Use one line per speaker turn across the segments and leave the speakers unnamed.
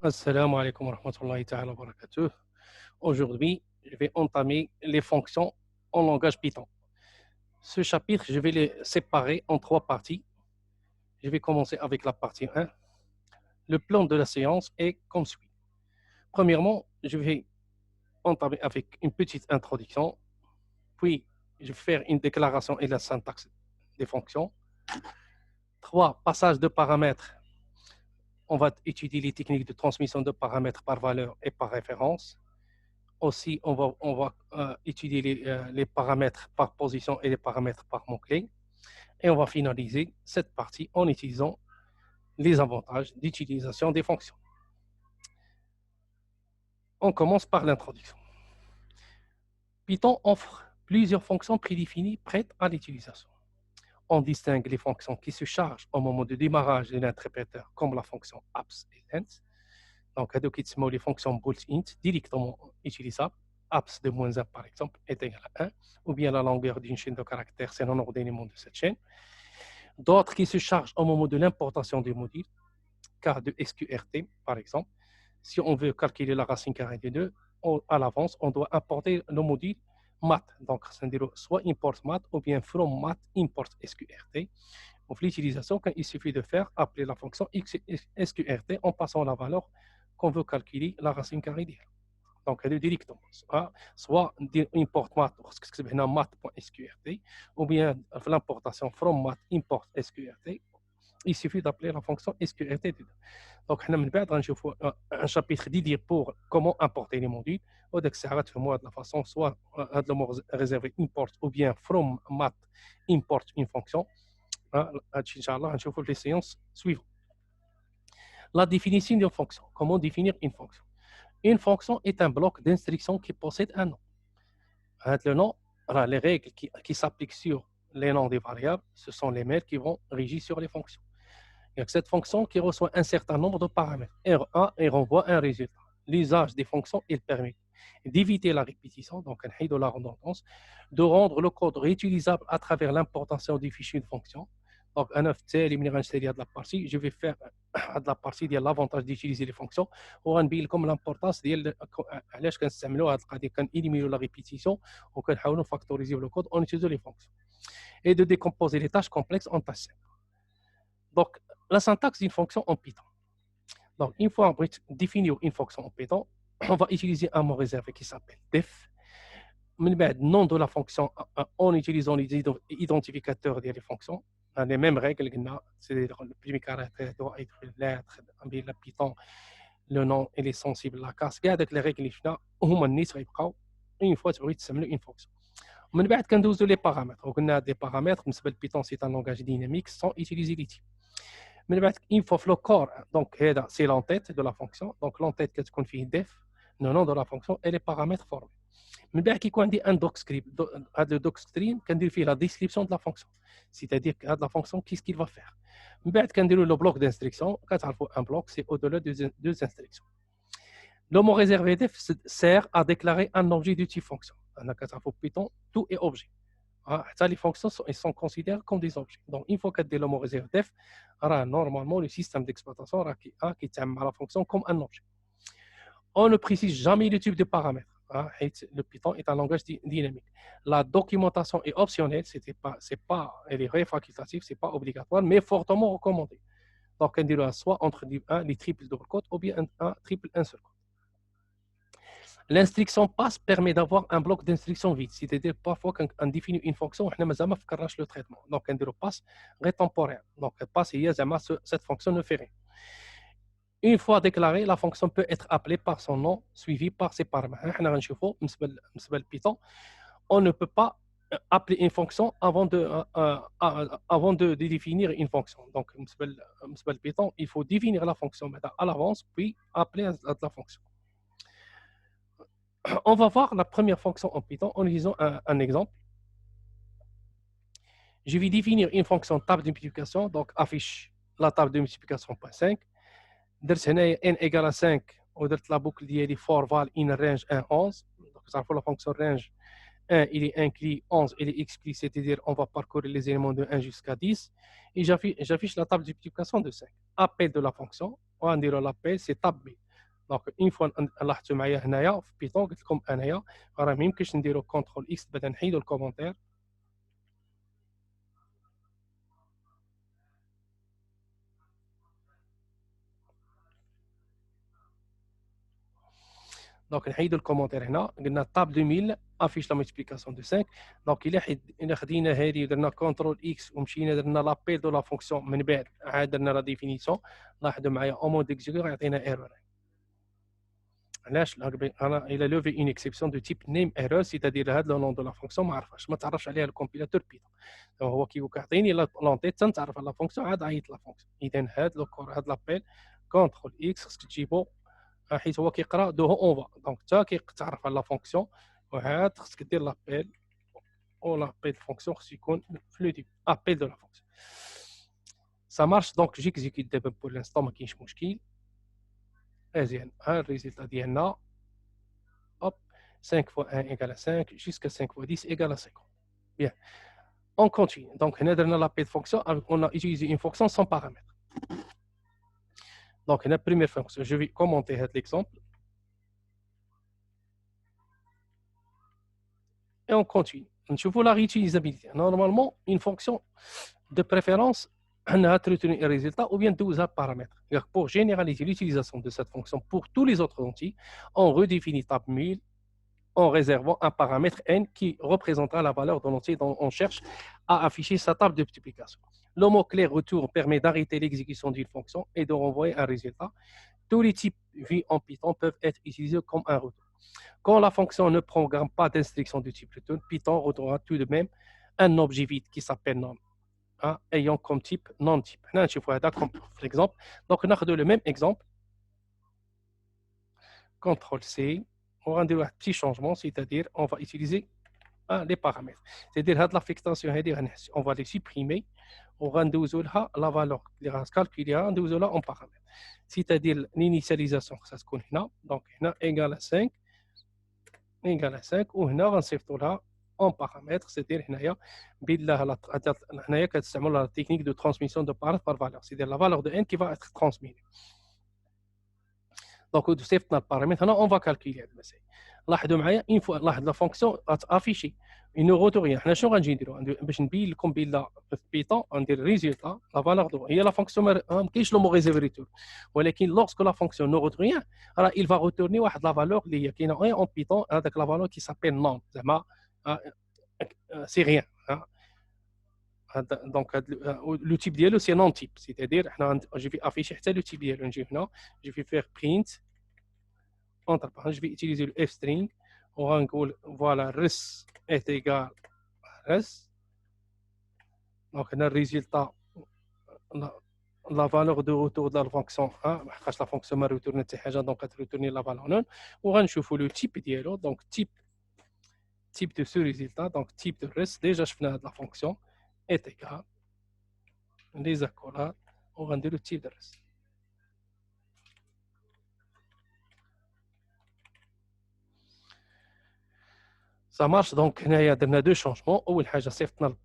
Assalamu alaikum wa rahmatullahi ta'ala wa barakatuh. Aujourd'hui, je vais entamer les fonctions en langage Python. Ce chapitre, je vais les séparer en trois parties. Je vais commencer avec la partie 1. Le plan de la séance est comme suit. Premièrement, je vais entamer avec une petite introduction, puis je vais faire une déclaration et la syntaxe des fonctions. 3. Passage de paramètres. On va étudier les techniques de transmission de paramètres par valeur et par référence. Aussi, on va étudier les paramètres par position et les paramètres par mots-clés. Et on va finaliser cette partie en utilisant les avantages d'utilisation des fonctions. On commence par l'introduction. Python offre plusieurs fonctions prédéfinies prêtes à l'utilisation. On distingue les fonctions qui se chargent au moment de démarrage de l'interpréteur, comme la fonction apps et length. Donc, les fonctions bolt-int directement utilisables. Apps de moins 1 par exemple est égal à 1, ou bien la longueur d'une chaîne de caractères, c'est le nombre d'éléments de cette chaîne. D'autres qui se chargent au moment de l'importation du module, cas de SQRT par exemple. Si on veut calculer la racine carrée de 2, à l'avance, on doit importer le module math. Donc, soit import math ou bien from math import SQRT. Pour l'utilisation, il suffit de faire appeler la fonction SQRT en passant la valeur qu'on veut calculer la racine carrée d'elle. Donc, elle est directement. Soit import math, math.sqrt, ou bien l'importation from math import sqrt, il suffit d'appeler la fonction sqrt. Donc, on a un chapitre dédié pour comment importer les modules. Ou de la façon, soit le mot réservé import ou bien from math import une fonction. Inch'Allah, on va les séances suivantes. La définition d'une fonction. Comment définir une fonction? Une fonction est un bloc d'instructions qui possède un nom. Le nom, les règles qui s'appliquent sur les noms des variables, ce sont les mêmes qui vont régir sur les fonctions. Il y a cette fonction qui reçoit un certain nombre de paramètres, R1, et renvoie un résultat. L'usage des fonctions, il permet d'éviter la répétition, donc de la redondance, de rendre le code réutilisable à travers l'importation du fichier de fonction. Donc, de la partie, je vais faire de la partie de l'avantage d'utiliser les fonctions ونبين لكم l'importance ديال علاش كنستعملوا هذه القضيه كنإليمينيو la répétition وكنحاولوا factoriser le code en utilisant les fonctions et de décomposer les tâches complexes en tâches simples. Donc, la syntaxe d'une fonction en Python. Donc, une fois on définir une fonction en Python, on va utiliser un mot réservé qui s'appelle def. Le nom de la fonction en utilisant les identificateurs des fonctions, les mêmes règles, c'est-à-dire le premier caractère doit être une lettre, le Python, le nom il est sensible à la casse. Avec les règles une fois tu as une fonction. من بعد كندوزو les paramètres. وقلنا des paramètres, بالنسبه للبيتون c'est un langage dynamique sans utiliser les types. من بعد une fois le corps, donc c'est l'entête de la fonction. Donc l'entête كتكون فيه def, le nom de la fonction et les paramètres formés. من بعد كيكون عندي ان دوك سكريبت. هذا الدوك ستريم كندير فيه la description de la fonction, c'est-à-dire que la fonction qu'est-ce qu'il va faire. من بعد كنديروا le bloc d'instruction. كتعرفوا un bloc c'est au-delà de deux instructions. Le mot réservé def sert à déclarer un objet de type fonction. Pour Python, tout est objet. Les fonctions sont considérées comme des objets. Donc, une fois que tu as le mot réservé def, normalement, le système d'exploitation qui tient la fonction comme un objet. On ne précise jamais le type de paramètres. Le Python est un langage dynamique. La documentation est optionnelle, elle est facultative, ce n'est pas obligatoire, mais fortement recommandée. Donc, on dirait soit entre les triples double quotes ou bien un triple un seul quote. L'instruction passe permet d'avoir un bloc d'instruction vide, c'est-à-dire parfois quand on définit une fonction, on ne fait le traitement. Donc, on dirait passe rétemporaire. Donc, passe, cette fonction ne fait rien. Une fois déclarée, la fonction peut être appelée par son nom, suivi par ses paramètres. Python, on ne peut pas appeler une fonction avant de définir une fonction. Donc, Python, il faut définir la fonction à l'avance, puis appeler la fonction. On va voir la première fonction en Python en utilisant un exemple. Je vais définir une fonction table de multiplication, donc affiche la table de multiplication point 5. n égale à 5, on a la boucle de for val in range 1, 11. Donc, ça fait la fonction range 1, il est inclus, 11, il est exclu, c'est-à-dire on va parcourir les éléments de 1 jusqu'à 10. Et j'affiche la table de multiplication de 5. Appel de la fonction, on va dire l'appel, c'est tab B. دونك اون فوا لاحظتوا معايا هنايا في بيتون قلت لكم انايا راه ما يمكنش نديرو كونترول اكس بعد نحيدو الكومونتير. دونك نحيدو الكومونتير هنا قلنا طاب 2000 افيش لا ملتيبليكاسيون دو 5. دونك الا خدينا هذه ودرنا كونترول اكس ومشينا درنا لابيل دو لا فونكسيون من بعد عاد درنا لا ديفينيسيون، لاحظوا معايا او مود اكزيكيوت يعطينا ايرور. علاش؟ انا الى لوفي اون اكسبسيون دو تيب نيم ايرور، سيتادير هذا لو نون دو لا فونكسيون ما عرفهاش، ما تعرفش عليها الكومبيلاتور بيتون. هو كي يعطيني لونتي تنعرف على لا فونكسيون عاد عيط لا فونكسيون. اذا هذا لوكور هذا لابيل كونترول اكس خصك تجيبو حيت هو كيقرا دو اون فا، دونك تا كتعرف على لا فونكسيون وعاد خصك دير لابيل او لابيل فونكسيون خص يكون في لو تيب ابيل دو لا فونكسيون. سا مارش دونك جيكزيكيت دابا بور لانستون ما كاينش مشكل. مزيان ها الريزلت ديالنا hop 5 fois 1 égale à 5 jusqu'à 5 fois 10 égale à 50. Bien, on continue. Donc on a donné l'appel de fonction, on a utilisé une fonction sans paramètre. Donc la première fonction, je vais commenter l'exemple et on continue. Je vois la réutilisabilité. Normalement, une fonction de préférence on a retenu un résultat ou bien 12 paramètres. Pour généraliser l'utilisation de cette fonction pour tous les autres outils, on redéfinit tab 1000 en réservant un paramètre n qui représentera la valeur de l'entier dont on cherche à afficher sa table de multiplication. Le mot-clé retour permet d'arrêter l'exécution d'une fonction et de renvoyer un résultat. Tous les types vus en Python peuvent être utilisés comme un retour. Quand la fonction ne programme pas d'instruction du type return, Python retournera tout de même un objet vide qui s'appelle non, ayant comme type non-type. Là, je vois comme l'exemple. Donc, on a le même exemple. CTRL-C. On va faire un petit changement, c'est-à-dire on va utiliser les paramètres. C'est-à-dire que l'affectation, on va les supprimer. On va faire la valeur calculée en paramètres. C'est-à-dire l'initialisation, ça se connaît là. Donc, égale à 5. Égale à 5. Ou on va faire en paramètres. C'est-à-dire la technique de transmission de paramètres par valeur. C'est-à-dire la valeur de n qui va être transmise. Donc, on a paramètre. On va calculer. لاحظوا معايا une fois لاحظ لا فونكسيون غاتافيشي اون روتوريان. حنا شنو غنجي نديرو باش نبين لكم بلا في بيتون غندير ريزولتا لا فالور دو هي لا فونكسيون ما كاينش لو مو ريزيرف ريتور، ولكن لوغسكو لا فونكسيون نو روتوريان راه il va retourner واحد لا فالور اللي هي كاينه اون بيتون، هذاك لا فالور كي سابيل نون زعما سي ريان. دونك لو تيب ديالو سي نون تيب، سيتادير حنا جي في افيشي حتى لو تيب ديالو. نجي هنا جي في فيغ برينت entre parenthèses, je vais utiliser le f-string. On va dire, voilà, res est égal à res. Donc, on a le résultat, la valeur de retour de la fonction 1. La fonction m'a retourné, donc, elle a retourné la valeur 1. On va voir le type dialogue. Donc, type de ce résultat, donc type de res. Déjà, je fais la fonction est égal. Les accolades, on va dire le type de res. Ça marche. Donc, il y a deux changements. Ou il y a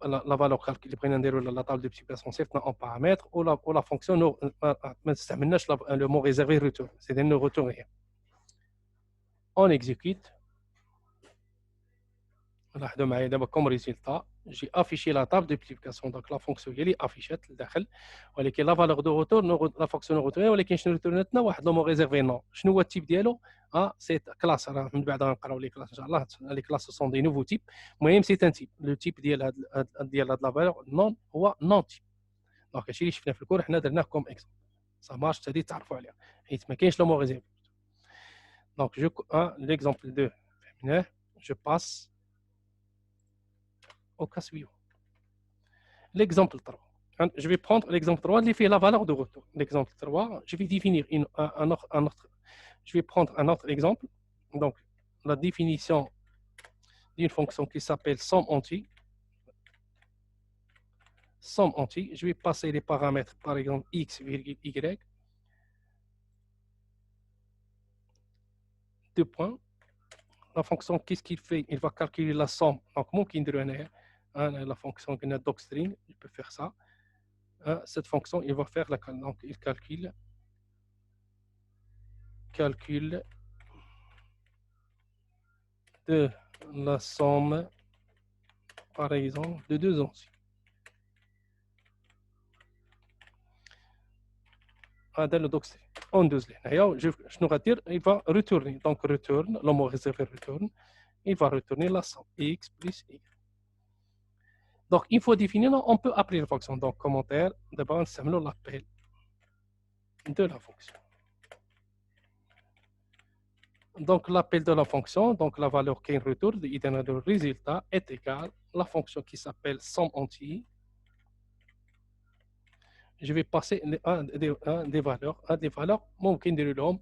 la valeur اللي بغينا نديرو la table de multiplication صيفطنا en paramètre ou la fonction ما استعملناش le mot réservé retour. C'est-à-dire ne retourne rien. On exécute. لاحظوا معايا دابا comme résultat j'ai affiché la table de multiplication. Donc la fonction هي اللي affichette لداخل، ولكن la valeur de retour la fonction ne retourne، ولكن شنو ريتورنت لنا واحد لو مو ريزيرفي نو. شنو هو التيب ديالو؟ سي كلاس. راه من بعد غنقراو لي كلاس ان شاء الله. لي كلاس سون دي نوفو تيب. المهم سي ان تيب. لو تيب ديال هاد لا فالور نون هو نون تيب. دونك هادشي اللي شفنا في الكور حنا درناه كوم اكزومبل. سا مارش هادي تعرفوا عليها حيت ما كاينش لو مو ريزيرفي. دونك جو ليكزومبل 2 فهمناه. جو باس au cas suivant. L'exemple 3. Je vais prendre l'exemple 3 qui fait la valeur de retour. L'exemple 3, je vais définir un autre. Je vais prendre un autre exemple. Donc, la définition d'une fonction qui s'appelle somme entier. Somme entier. Je vais passer les paramètres, par exemple, x, y. Deux points. La fonction, qu'est-ce qu'il fait? Il va calculer la somme. Donc, mon kinder, la fonction docstring, je peux faire ça. Cette fonction, il va faire donc il calcule calcul de la somme, par exemple, de deux anciens. هذا le doc ندوز لهنا. شنو غادير؟ il va retourner. Donc return, le mot réservé return, il va retourner la somme x plus y. Donc il faut définir, on peut appeler la fonction. Donc commentaire, d'abord on s'amène l'appel de la fonction. Donc l'appel de la fonction, donc la valeur qui retourne, le résultat est égal à la fonction qui s'appelle somme entier. Je vais passer des valeurs à des valeurs ممكن ندير لهم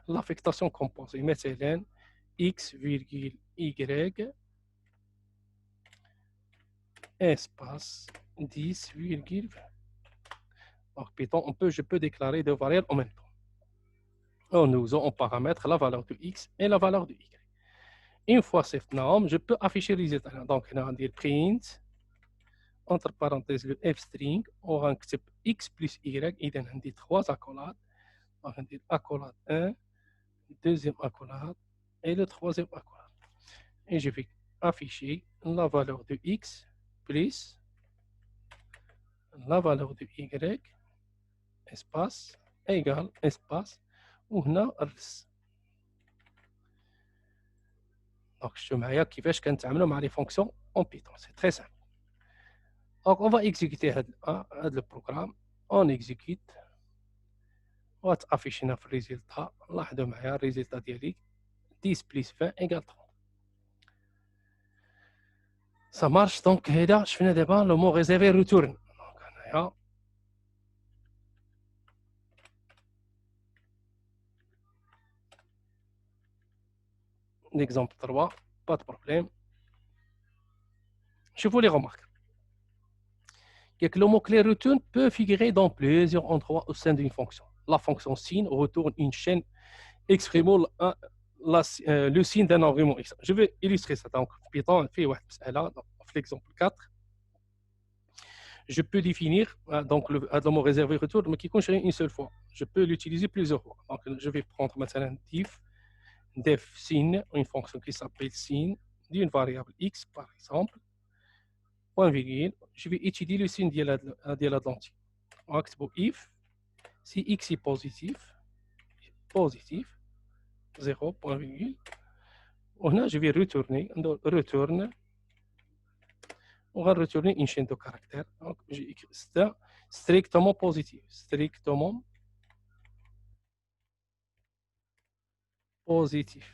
l'affectation composée مثلا x virgule y espace 10 virgule 20. Donc Python, je peux déclarer deux variables en même temps. En usant en paramètre la valeur de x et la valeur de y. Une fois cette norme, je peux afficher les résultats. Donc on va dire print entre parenthèses le f string, on va accepter x plus y, il y a trois accolades. On va dire accolade 1, deuxième accolade et le troisième accolade. Et je vais afficher la valeur de x plus la valeur de y, espace, égale, espace, ou هنا الرس. Donc, je vais كيفاش كنتعاملوا مع les fonctions en Python. C'est très simple. Donc, on va exécuter le programme. On exécute. On va afficher le résultat. لاحظوا معايا الريزلت ديالي 10 plus 20 égale 30. Ça marche. Donc, هنا شفنا دابا le mot réservé return. Donc, هنايا l'exemple 3, pas de problème. Je vous les remarque. Le mot-clé return peut figurer dans plusieurs endroits au sein d'une fonction. La fonction sin retourne une chaîne exprimant le signe d'un environnement X. Je vais illustrer ça. Donc, Python fait l'exemple 4. Je peux définir donc le mot réservé retour, mais qui contient une seule fois. Je peux l'utiliser plusieurs fois. Donc, je vais prendre maintenant def sin, une fonction qui s'appelle sin, d'une variable X, par exemple. Point virgule, je vais étudier le signe de l'entier. Pour if, si x est positif, 0, point virgule, je vais retourner, on va retourner une chaîne de caractères. Donc, j'ai écrit strictement positif, strictement positif.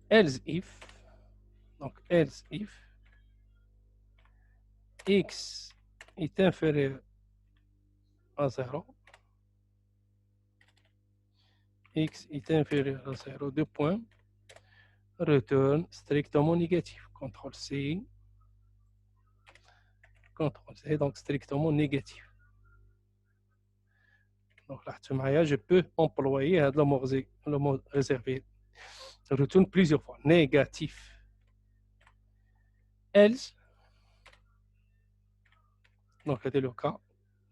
Else if, donc else if x est inférieur à 0, x est inférieur à 0, 2 points, return strictement négatif. CTRL-C, CTRL-C, donc strictement négatif. Donc là, je peux employer le mot réservé. Retourne plusieurs fois. Négatif. Else. Donc, c'est le cas.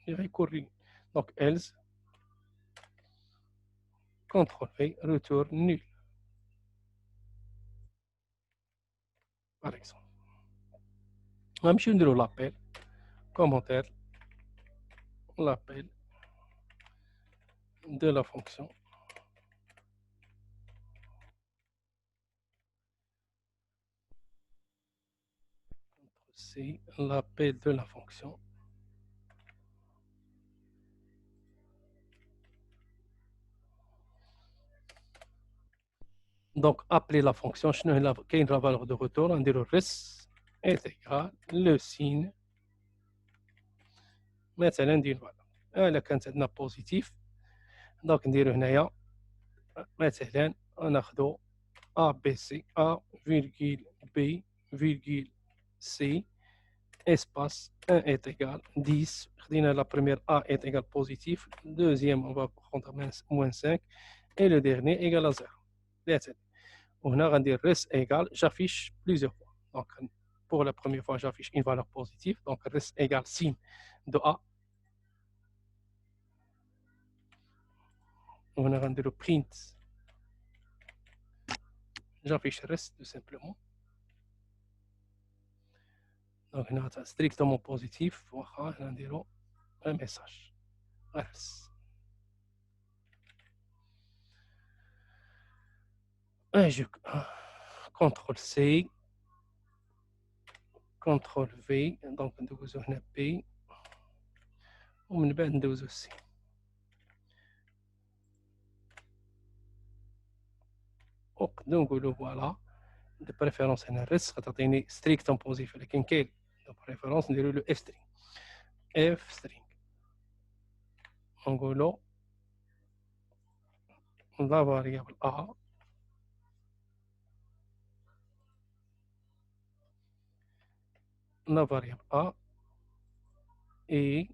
Je vais corriger. Donc, else. CTRL-V, retourne nul. Par exemple. Même si on l'appel, commentaire, l'appel de la fonction. C'est l'appel de la fonction. Donc, appeler la fonction, quelle est la valeur de retour, on dit le res est égal, le signe, مثلا ندير الا كانت عندنا بوزيتيف دونك نديرو هنايا مثلا ناخذ ا بي سي ا فيرغول بي فيرغول سي espace 1 est égal 10. خدينا la première a est égal positif, deuxième on va prendre moins 5 et le dernier égal à 0. That's it. وهنا غندير res égal, j'affiche plusieurs fois. Donc pour la première fois j'affiche une valeur positive, donc res égal signe de a. On a rendu le print. J'affiche reste tout simplement. Donc, on a strictement positif. On a un message. Reste. Je CTRL C, CTRL V, donc ندوزو هنا B ومن بعد ندوزو C. ونقدروا نقولوا فوالا دو بريفيرونس هنا الرس غتعطيني ستريكتوم بوزيتيف، ولكن كاين دو بريفيرونس نديرو له اف سترينغ. اف سترينغ نقولوا لا فاريابل ا لا فاريابل ا اي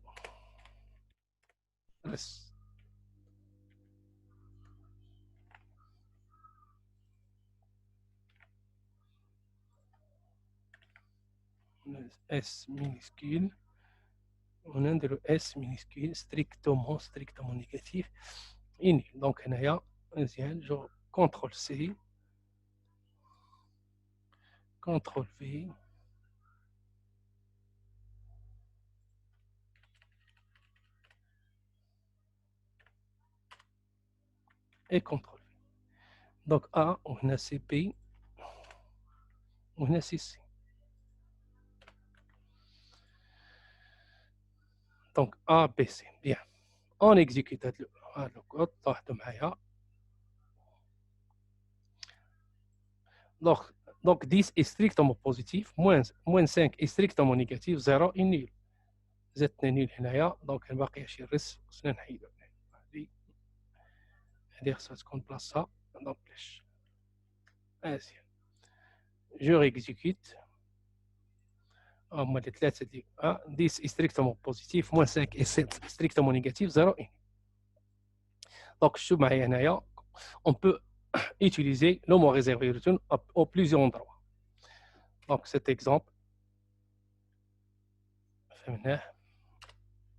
رس. اس minuscule ونديرو اس minuscule ستريكتومون نيجاتيف اني. دونك هنايا مزيان جو كونترول سي كونترول في اي كونترول في. دونك ا وهنا سي بي وهنا سي سي. دونك ا بي سي. بيان اون اكزيكوت هاد لو كود. لاحظوا معايا. Donc 10 est strictement positif, moins 5 est strictement négatif, 0 est nul. زدنا نيل هنايا. دونك باقي شي الرس خصنا نحيدو. هادي خصها تكون بلاصتها. دونك باش مزيان جو ريكزيكوت. هما لي ثلاثة ديال 10 est strictement positif, moins 5 est strictement négatif, 0 est nul. دونك شوف معايا هنايا on peut utiliser le mot réservé return à plusieurs endroits. Donc cet exemple,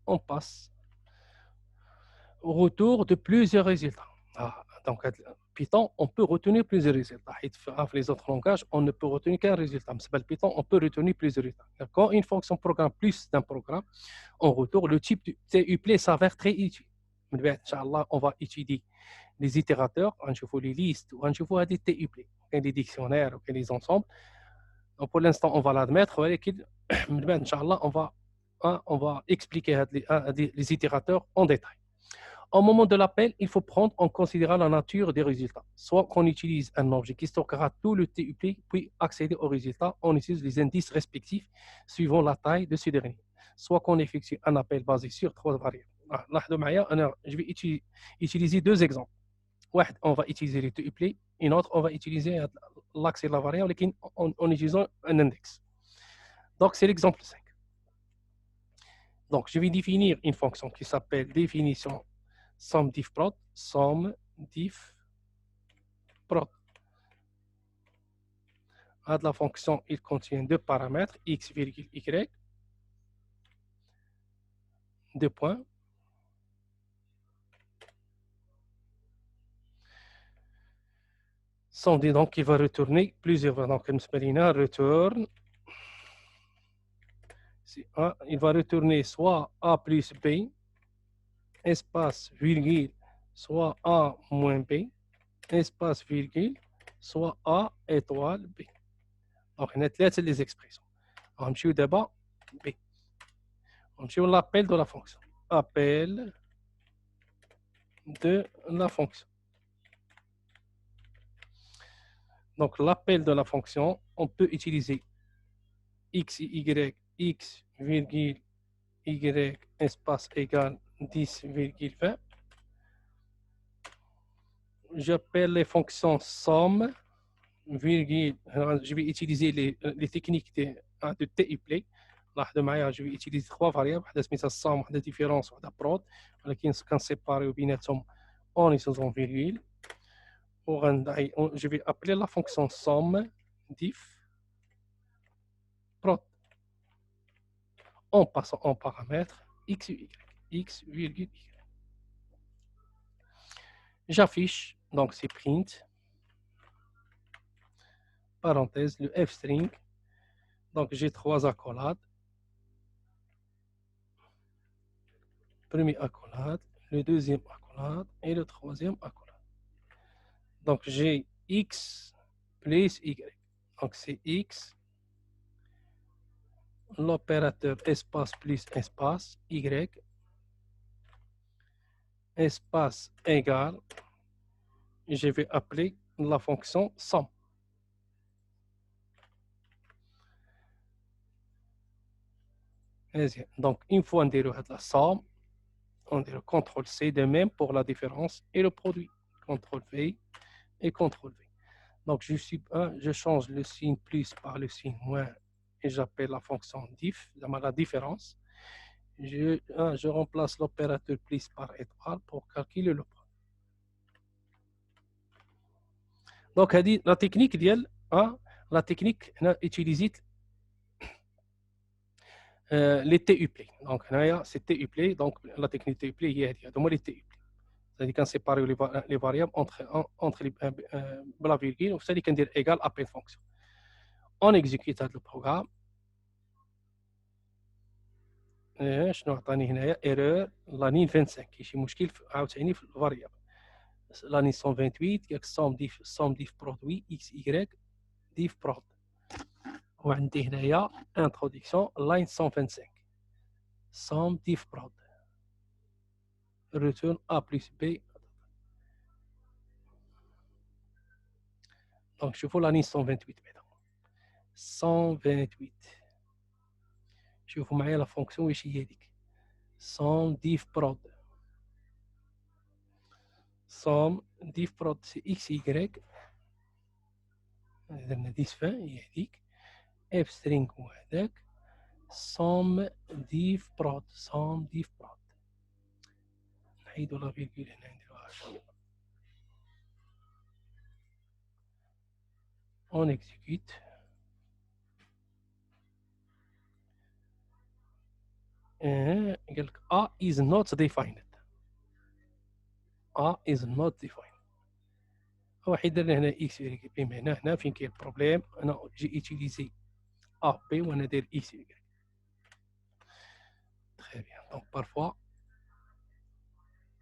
on passe au retour de plusieurs résultats. Donc Python, on peut retenir plusieurs résultats. Dans les autres langages, on ne peut retenir qu'un résultat. Mais Python, on peut retenir plusieurs résultats. Quand une fonction programme plus d'un programme, on retourne le type de TUPLay s'avère très utile. Inch'Allah, on va étudier les itérateurs, on voit les listes, on voit des TUPLay, des dictionnaires, des ensembles. Donc pour l'instant, on va l'admettre. Inch'Allah, on va expliquer les itérateurs en détail. Au moment de l'appel, il faut prendre en considération la nature des résultats. Soit qu'on utilise un objet qui stockera tout le TUPLay, puis accéder aux résultats, on utilise les indices respectifs suivant la taille de ce dernier. Soit qu'on effectue un appel basé sur 3 variables. Je vais utiliser deux exemples. On va utiliser le TUPLay, et l'autre, on va utiliser l'axe et la variable en utilisant un index. Donc, c'est l'exemple 5. Donc, je vais définir une fonction qui s'appelle définition SUMDIFPROD. SUMDIFPROD. La fonction, il contient deux paramètres, x, y, deux points. Donc, il va retourner plusieurs. Donc, return. Il va retourner soit A plus B, espace, virgule, soit A moins B, espace, virgule, soit A étoile B. Donc, on a les expressions. On va d'abord B. On va l'appel de la fonction. Appel de la fonction. Donc, l'appel de la fonction, on peut utiliser x, y, x, virgule, y, espace égal 10,20. J'appelle les fonctions somme, virgule, je vais utiliser les techniques de TUPLay. Je vais utiliser trois variables, la somme, la différence, la prod, qui sont séparées en utilisant virgule. Je vais appeler la fonction somme diff prod en passant en paramètre x, y, x, virgule, y. j'affiche, donc c'est print, parenthèse, le f-string. Donc j'ai 3 accolades. Premier accolade, le deuxième accolade et le troisième accolade. Donc j'ai x plus y. Donc c'est x, l'opérateur espace plus espace, y, espace égal, je vais appeler la fonction somme. Donc une fois on déroule la somme, on dit CTRL-C de même pour la différence et le produit. CTRL-V et CTRL-V. Donc, je change le signe plus par le signe moins et j'appelle la fonction diff, la différence. Je remplace l'opérateur plus par étoile pour calculer le point. Donc, la technique la technique utilisée les TUplay. Donc, c'est TUplay. Donc, la technique TUplay, il y a les TUplay. C'est-à-dire qu'on sépare les variables entre la virgule, c'est-à-dire qu'on dit égal appel fonction. On exécute le programme. شنو عطاني هنايا ايرور لانين 25 كاين شي مشكل عاوتاني في الفاريابل لانين 128 ياك سوم ديف برودوي اكس اي ديف برود وعندي هنايا انتروداكسيون لاين 125 سوم ديف برود ريتورن ا بلس بي. دونك شوفوا لانين 128 بعدا 128 شوفوا معايا لا فونكسيون واش هي هذيك سوم ديف برود سوم ديف برود سي اكس اي درنا ديس فان هي هذيك اف سترينغ هو هذاك سوم ديف برود نحيدو لا فيرغول هنا نديروها شويه اون اكزيكوت قالك A is not defined. A is not defined. واحد درنا هنا اكس y بما هنا فين كاين البروبليم انا جي utiliser A B وانا داير اكس y. Très bien. Donc parfois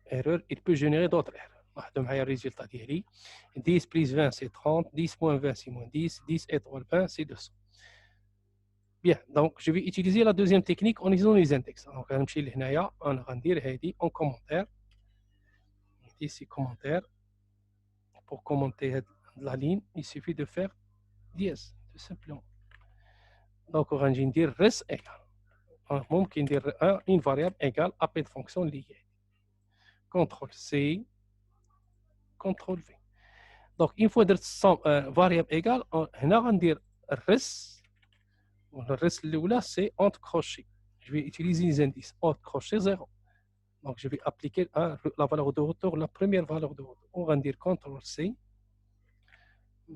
erreur il peut générer d'autres erreurs. لاحظوا معايا الريزلت ديالي 10 plus 20 c'est 30, 10 moins 20 c'est moins 10, 10 étoile 20 c'est 200. Bien, donc je vais utiliser la deuxième technique en utilisant les index. Donc غنمشي لهنايا انا غندير هادي en commentaire. Ici commentaire. Pour commenter la ligne, il suffit de faire dièse, tout simplement. Donc on va dire res égal. ممكن ندير une variable égale appel de fonction liée. CTRL C, CTRL V. Donc une fois درت variable égale, هنا غندير res. Le reste là c'est entre crochets. Je vais utiliser les indices entre crochets 0. Donc je vais appliquer la valeur de retour, la première valeur de retour. On va dire CTRL C.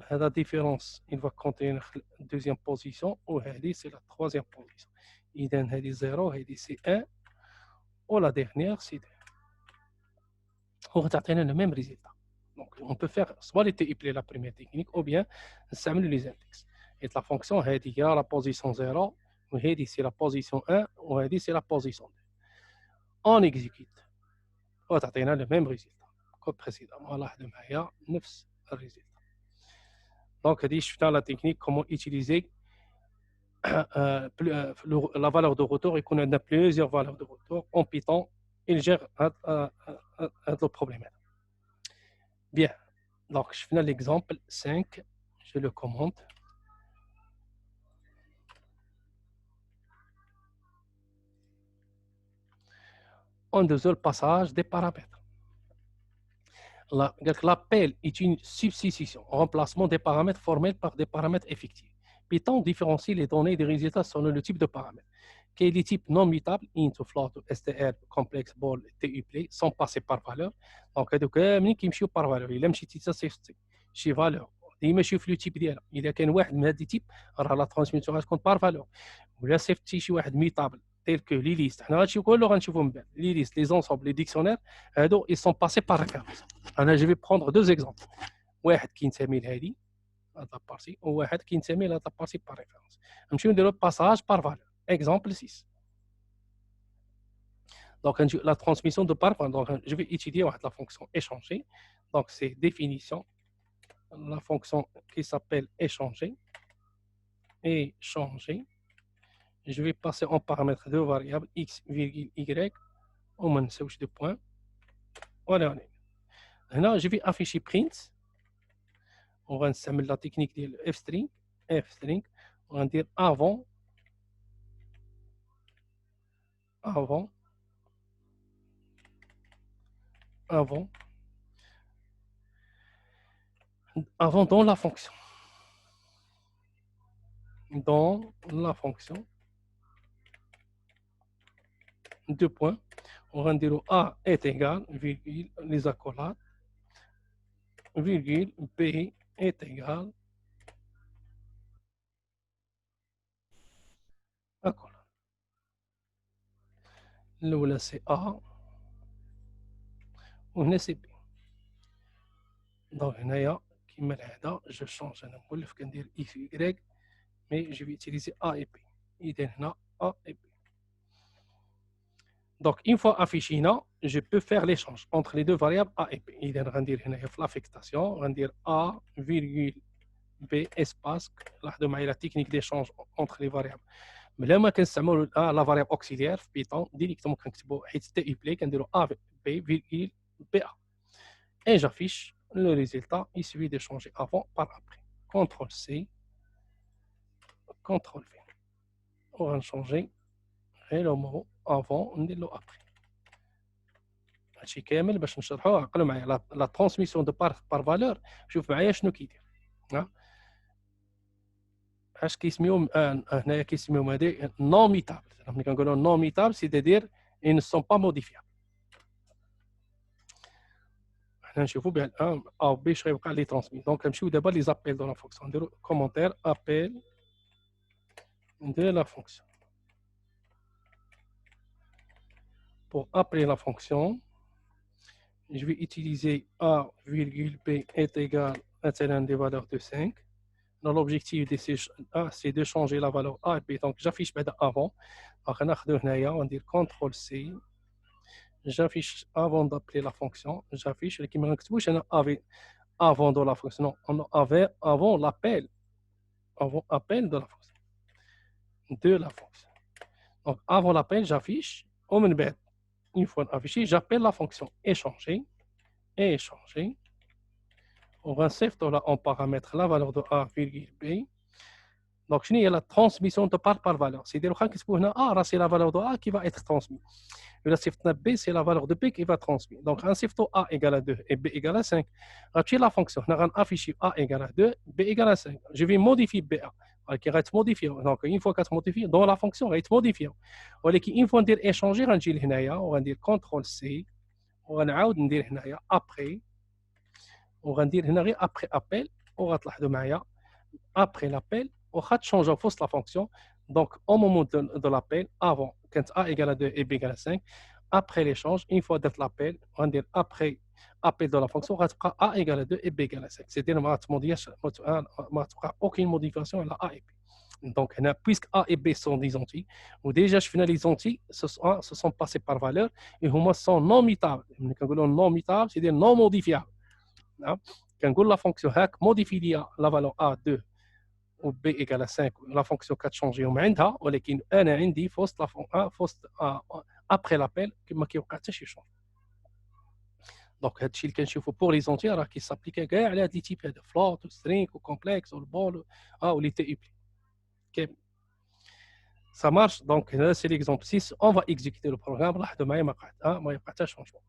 La différence, il va contenir la deuxième position, ou c'est la troisième position. Il donne 0, c'est 1, ou la dernière, c'est 2. On va obtenir le même résultat. Donc on peut faire soit les TUplay la première technique, ou bien les index. Et la fonction, il y a la position 0, ou c'est la position 1, ou c'est la position 2. On exécute. On va obtenir le même résultat. Comme précédemment, là, il y a 9 résultats. Donc, je suis la technique, comment utiliser la valeur de retour et qu'on a plusieurs valeurs de retour en Python. Il gère le problème. Bien. Donc, je finis l'exemple 5. Je le commente. En deuxième passage des paramètres. L'appel est une substitution, remplacement des paramètres formels par des paramètres effectifs. Python différencie les données des résultats selon le type de paramètres. Que les types non mutables, int, float, str, complex, ball, tuplay, sont passés par valeur. Donc, ils يمشيو par valeur. Il مشيتي تصيفطي شي valeur. ديما شوف لو تيب ديالها. إذا كان واحد من هاد التيب راه لا ترانسميسيون غتكون par valeur. ولا صيفطتي شي واحد ميتابل tel que les listes. حنا هادشي كله غنشوفو من بعد. Les listes, les ensembles, les dictionnaires, ils sont passés par référence. je vais prendre deux exemples. واحد كينتمي لهذه la partie وواحد كينتمي la partie par référence. نمشيو نديرو passage par valeur. Exemple 6. Donc, la transmission de par valeur. Donc, je vais étudier la fonction échanger. Donc, c'est définition. La fonction qui s'appelle échanger. Échanger. Je vais passer en paramètre deux variables x, y. On me switch de point. Voilà. Là, je vais afficher print. On va utiliser la technique de f-string. F-string. On va dire avant. Avant dans la fonction. Dans la fonction. Deux points. On va dire A est égal, virgule, les accolades, virgule, B est égal, accolade. Là, c'est A, on est c'est B. Donc, je change, je vais dire X, Y, mais je vais utiliser A et B. Il y a A et B. Donc, une fois affiché, je peux faire l'échange entre les deux variables A et B. Il y a l'affectation, on va dire A, virgule, B, espace, la technique d'échange entre les variables. Mais là, on كنستعملوا la variable auxiliaire في Python directement كنكتبوا حيت تي بلاي كنديروا A, B, virgule, BA. Et j'affiche le résultat. Il suffit de changer avant par après. CTRL C, CTRL V. On va changer le mot avant, on dit le après. هادشي كامل باش نشرحوه عقلوا معايا لا ترانسميسيون دو بار فالور. شوف معايا شنو كيدير. اش كيسميوهم هنايا كيسميوهم هادي نون ميتابل. ملي كنقولوا نون ميتابل سيتادير ils ne sont pas modifiables. حنا نشوفوا بان ا او بي شغل يبقى لي ترانسمي. دونك نمشيو دابا لي زابيل دو لا فونكسيون. نديرو كومونتير ابيل de la fonction. Pour appeler la fonction, je vais utiliser a virgule b est égal à des valeurs de 5. Dans l'objectif c'est de changer la valeur a et b. Donc j'affiche avant. On va dire CTRL C. J'affiche avant d'appeler la fonction. J'affiche qui me avant de la fonction. Non, on avait avant l'appel. Avant appel de la fonction. De la fonction. Donc avant l'appel, j'affiche. Une fois affiché, j'appelle la fonction échanger. Échanger. On va insérer en paramètre la valeur de a virgule b. Donc, il y a la transmission de part par valeur. C'est-à-dire que A, c'est la valeur de A qui va être transmise. Et la siffle B, c'est la valeur de B qui va transmettre. Donc, un siffle A égale à 2 et B égale à 5. Après la fonction, on va afficher A égale à 2, B égale à 5. Je vais modifier BA. Qui va être modifié. Donc, une fois qu'elle est modifiée, dans la fonction, elle va être modifiée. Une fois qu'on dit échanger, on va dire CTRL C. On va dire après. On va dire après appel. On va dire après l'appel. On va changer la fonction. Donc, au moment de l'appel, avant, quand A égale à 2 et B égale à 5, après l'échange, une fois d'être l'appel, on va dire après appel de la fonction, on va dire A égale à 2 et B égale à 5. C'est-à-dire qu'on va aucune modification à la A et B. Donc, puisque A et B sont des entiers, ou déjà je finis les entiers, se sont passés par valeur, et ils sont non mutables. Quand on dit non mutable, c'est-à-dire non modifiable. Quand on dit la fonction hack modifie la valeur A 2 ou B égale à 5, la fonction 4 change au عندها ولكن انا عندي فوسط après l'appel كما كيوقع حتى شي change. دونك هادشي اللي كنشوفوا بور لي زونتي راه كيسابليكا كاع على هاد لي تيب هذا فلوت وسترينغ وكومبلكس والبول ولي تي بي كامل. Ça marche. Donc là c'est l'exemple 6. On va exécuter le programme. لاحظوا معايا ما يبقى حتى changement.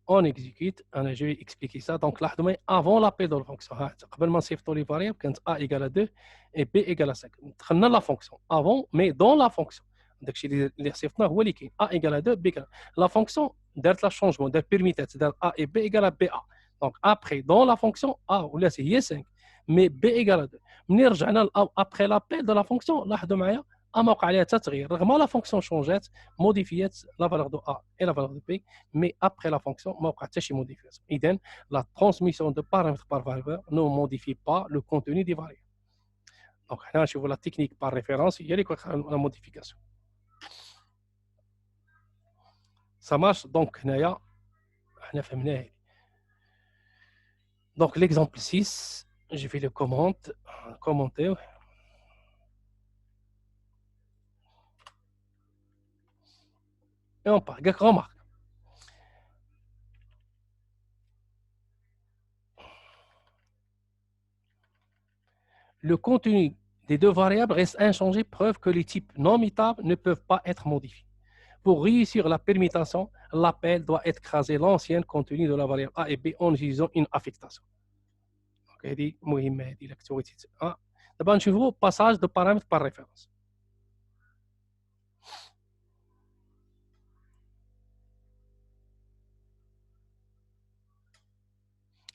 On exécute, je vais expliquer ça. Donc là, avant l'appel de la fonction, قبل ما نصيفطوا les variables, quand A égale à 2 et B égale à 5. دخلنا la fonction avant, mais dans la fonction. داكشي اللي صيفطناه هو اللي كاين A égale à 2, B égale. La fonction دارت la changement, دار permitted, دار A et B égale à BA. Donc après, dans la fonction A, ولا هي 5, mais B égale à 2. ملي رجعنا après l'appel de la fonction, لاحظوا معايا اما وقع عليها تغيير رغم لا فونكسيون شونجات موديفيات لا فالور دو ا اي لا فالور دو بي مي ابخي لا فونكسيون ما وقع حتى شي موديفياسيون اذا لا ترانسميسيون دو بارامتر بار فالور نو موديفي با لو كونتوني دي فاريابل دونك حنا نشوفوا لا تكنيك بار ريفيرونس هي اللي كتوقع لا موديفيكاسيون ça marche donc هنايا حنا فهمناه هذه donc l'exemple 6 je vais le commenter et on part remarque le contenu des deux variables reste inchangé, preuve que les types non mutables ne peuvent pas être modifiés. Pour réussir la permutation, l'appel doit écraser l'ancien contenu de la variable A et B en utilisant une affectation. Donc, هذه مهمة هذه لك تويتي. دابا نشوفوا passage de paramètres par référence.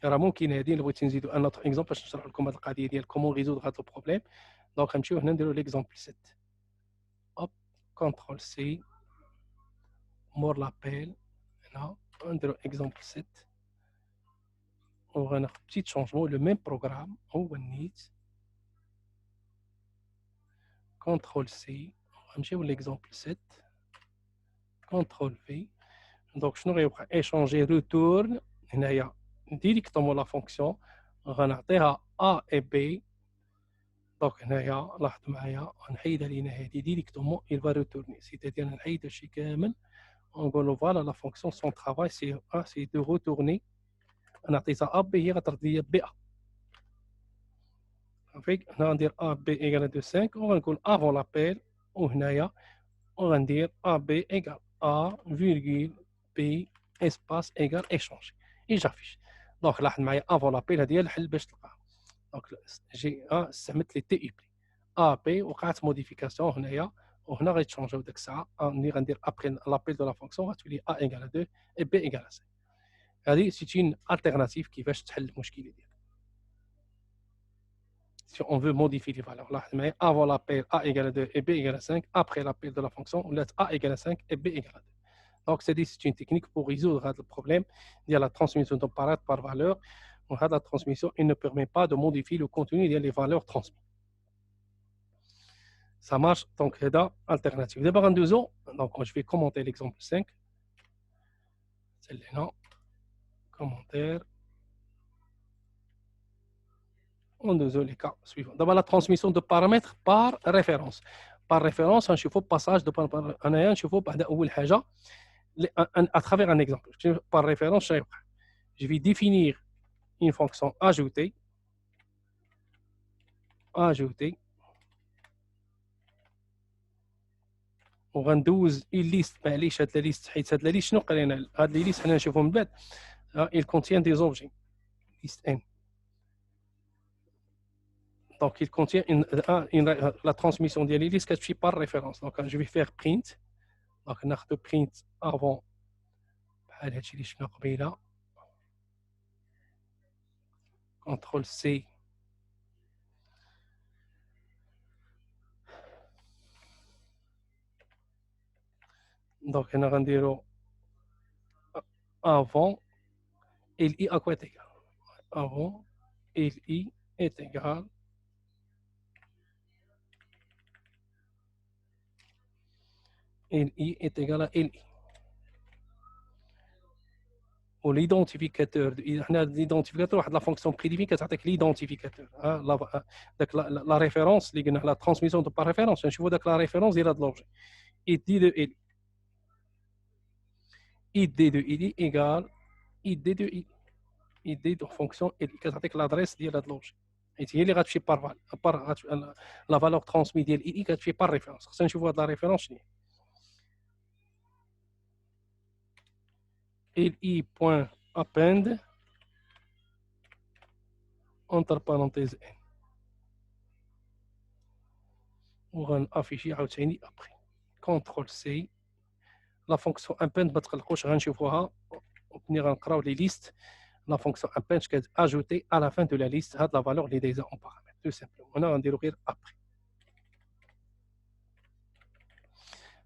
راه ممكن هذه اللي بغيت نزيدوا ان اوتر اكزومبل باش نشرح لكم هذه القضيه ديال كومون ريزودغ هذا البروبليم. دونك غنمشيو هنا نديروا ليكزومبل 7. هوب كونترول سي مور لابيل هنا نديروا اكزومبل 7 وغناخد بتيت شونجمون لو ميم بروغرام هو النيت كونترول سي غنمشيو ليكزومبل 7 كونترول في. دونك شنو غيبقى ايشونجي روتورن هنايا ديريكتومون لا فونكسيون غنعطيها ا اي بي. دونك هنايا لاحظوا معايا غنحيدها لينا هذه ديريكتومون il va retourner c'est-à-dire نحيد هادشي كامل ونقولوا فوالا لا فونكسيون سون ترافاي سي دو روتورني. انا عطيتها ا بي هي غترد ليا بي ا صافي. هنا غندير ا بي ايكال دو 5 وغنقول افون لابيل وهنايا وغندير ا بي ايكال ا فيرغول بي اسباس ايكال ايشونجي يجافيش. دونك لاحظ معايا افون لابيل هذه هي الحل باش تلقاها. دونك جي استعملت لي تي اي بي ا بي وقعت موديفيكاسيون هنايا وهنا غيتشونجيو ديك الساعه ملي غندير ابخي لابيل دو لا فونكسيون غتولي ا ايكال 2 اي بي ايكال 5. هذه سي اون التيرناتيف كيفاش تحل المشكله ديالك. Si on veut modifier les valeurs, là, avant l'appel A égale 2 et B égale 5, après l'appel de la fonction, on laisse A égale 5 et B égale 2. Donc, c'est une technique pour résoudre le problème de la transmission de paramètres par valeur. La transmission il ne permet pas de modifier le contenu des valeurs transmises. Ça marche, donc, c'est l'alternative. D'abord, en deux ans, donc, je vais commenter l'exemple 5. C'est là, commentaire. On deux les cas suivants. D'abord, la transmission de paramètres par référence. Par référence, on chauffe passage de un chauffe à travers un exemple. Par référence, je vais définir une fonction ajoutée. وغندوز الليست معليش هاد الليست حيت هاد الليست شنو قرينا هاد الليست حنا نشوفهم من بعد. il contient des objets liste n. Donc, il contient la transmission de l'hélice qui est par référence. Donc, je vais faire print. Donc, on a de print avant. CTRL C. Donc, on a rendu avant. LI à quoi est égal? Avant. LI est égal. LI est égal à LI. والidentificateur هنا l'identificateur واحد لا فونكسيون بريديفين كتعطيك l'identificateur داك لا ريفيرونس اللي قلنا لا ترانسميسيون دو بار ريفيرونس نشوفوا داك لا ريفيرونس ديال هاد لوبجي id de ili id de ili égal id de ili id de fonction ili كتعطيك لادريس ديال هاد لوبجي حيت هي اللي غتمشي بار لا فالور ترانسمي ديال ili كتمشي بار ريفيرونس. خصنا نشوفوا هاد لا ريفيرونس شنو هي li point append entre parenthèses n وغنافيشي عاوتاني ابري كونترول سي لا فونكسيون append ما تقلقوش غنشوفوها ملي غنقراو لي ليست. لا فونكسيون append كتاجوتي à la fin de la liste هاد لا فالور اللي دايزه اون بارامتر تو سامبلومون. هنا غنديرو غير ابري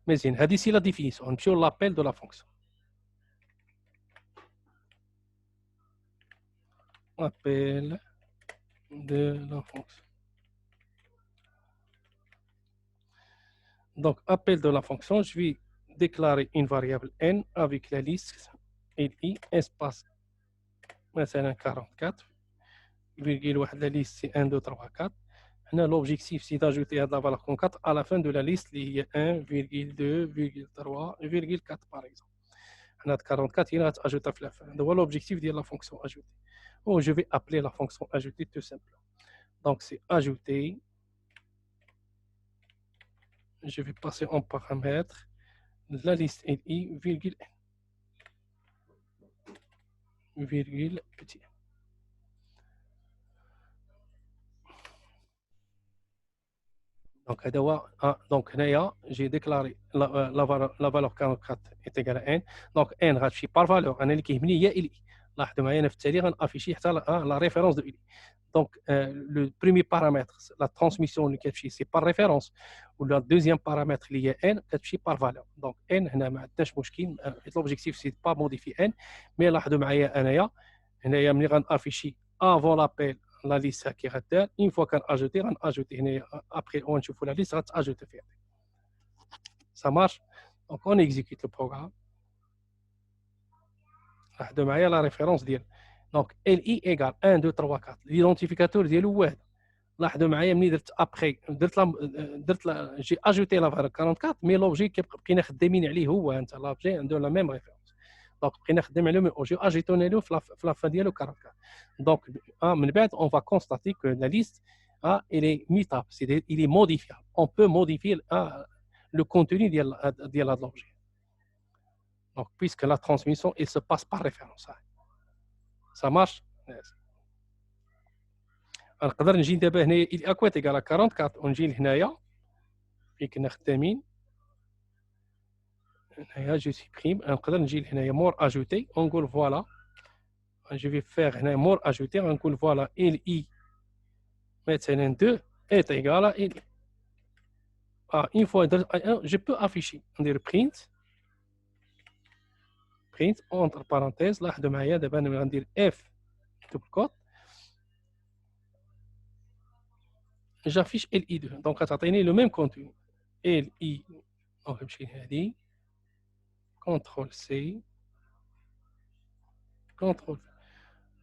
Mais c'est la définition. On sur l'appel de la fonction. Appel de la fonction. Donc, appel de la fonction, je vais déclarer une variable n avec la liste li espace مثلا 44 virgule واحد la liste c'est 1 2 3 4. L'objectif c'est d'ajouter la valeur 4 à la fin de la liste il y a 1 virgule 2 virgule 3 virgule 4 par exemple. 44 il va ajouter à la fin. Donc l'objectif de la fonction ajouter. Oh, je vais appeler la fonction ajouter tout simplement. Donc c'est ajouter. Je vais passer en paramètre la liste li virgule n virgule petit. Donc, j'ai déclaré la valeur 44 est égale à n. Donc, n غتمشي par valeur. أنا اللي كيهمني هي إلي. لاحظوا معايا أنا في التالي غنافيشي حتى la référence de إلي. Donc, le premier paramètre, la transmission اللي كتمشي c'est par référence. ou le deuxième paramètre اللي هي n كتمشي par valeur. Donc, n هنا ما عندناش مشكل. L'objectif c'est pas modifier n. Mais لاحظوا معايا هنايا ملي غنافيشي avant l'appel la liste qui est une fois qu'on a ajouté, après on choisit la liste, on ajoute. Ça marche. Donc on exécute le programme. De la référence dire. Donc LI égale 1 2 3 4. L'identificateur dit ouais. Après j'ai ajouté la valeur 44 mais l'objet qui خدامين عليه هو انت l'objet de la même référence. Donc بقينا خدام عليه j'ai ajouté له في la fin ديالو 44. Donc من بعد on va constater que la liste il est mutable, il est modifiable. On peut modifier le contenu de l'objet. Donc puisque la transmission elle se passe par référence. Ça marche. نقدر نجي دابا هنايا الاكوات ايكال 44 ونجي لهنايا فين كنا خدامين هنايا جو سيبريم نقدر نجي لهنايا مور اجوتي ونقول فوالا جو في فيغ هنا مور اجوتي غنقول فوالا ال اي مثلا 2 est égal à ال une fois je peux afficher ندير print entre parenthèses لاحظوا معايا دابا انا غندير اف double quote j'affiche LI2 donc غتعطيني le même contenu LI donc نمشي لهادي CTRL C CTRL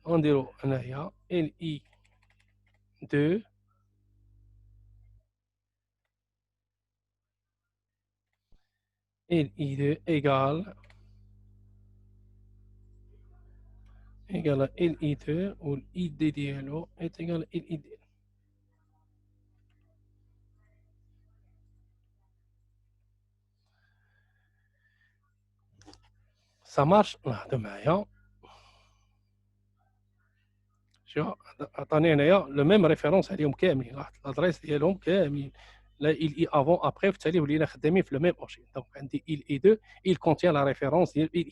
ونديرو هنايا LI2 LI2 égale à LI2 ou l'ID ديالو est égal à LID. Ça marche لاحظوا معايا شوف عطاني هنايا لو ميم ريفيرونس عليهم كاملين لاحظ الادريس ديالهم كاملين لا il اي افون ابري في التالي ولينا خدامين في لو ميم اوبجي دونك عندي il اي 2 il contient la référence ديال il اي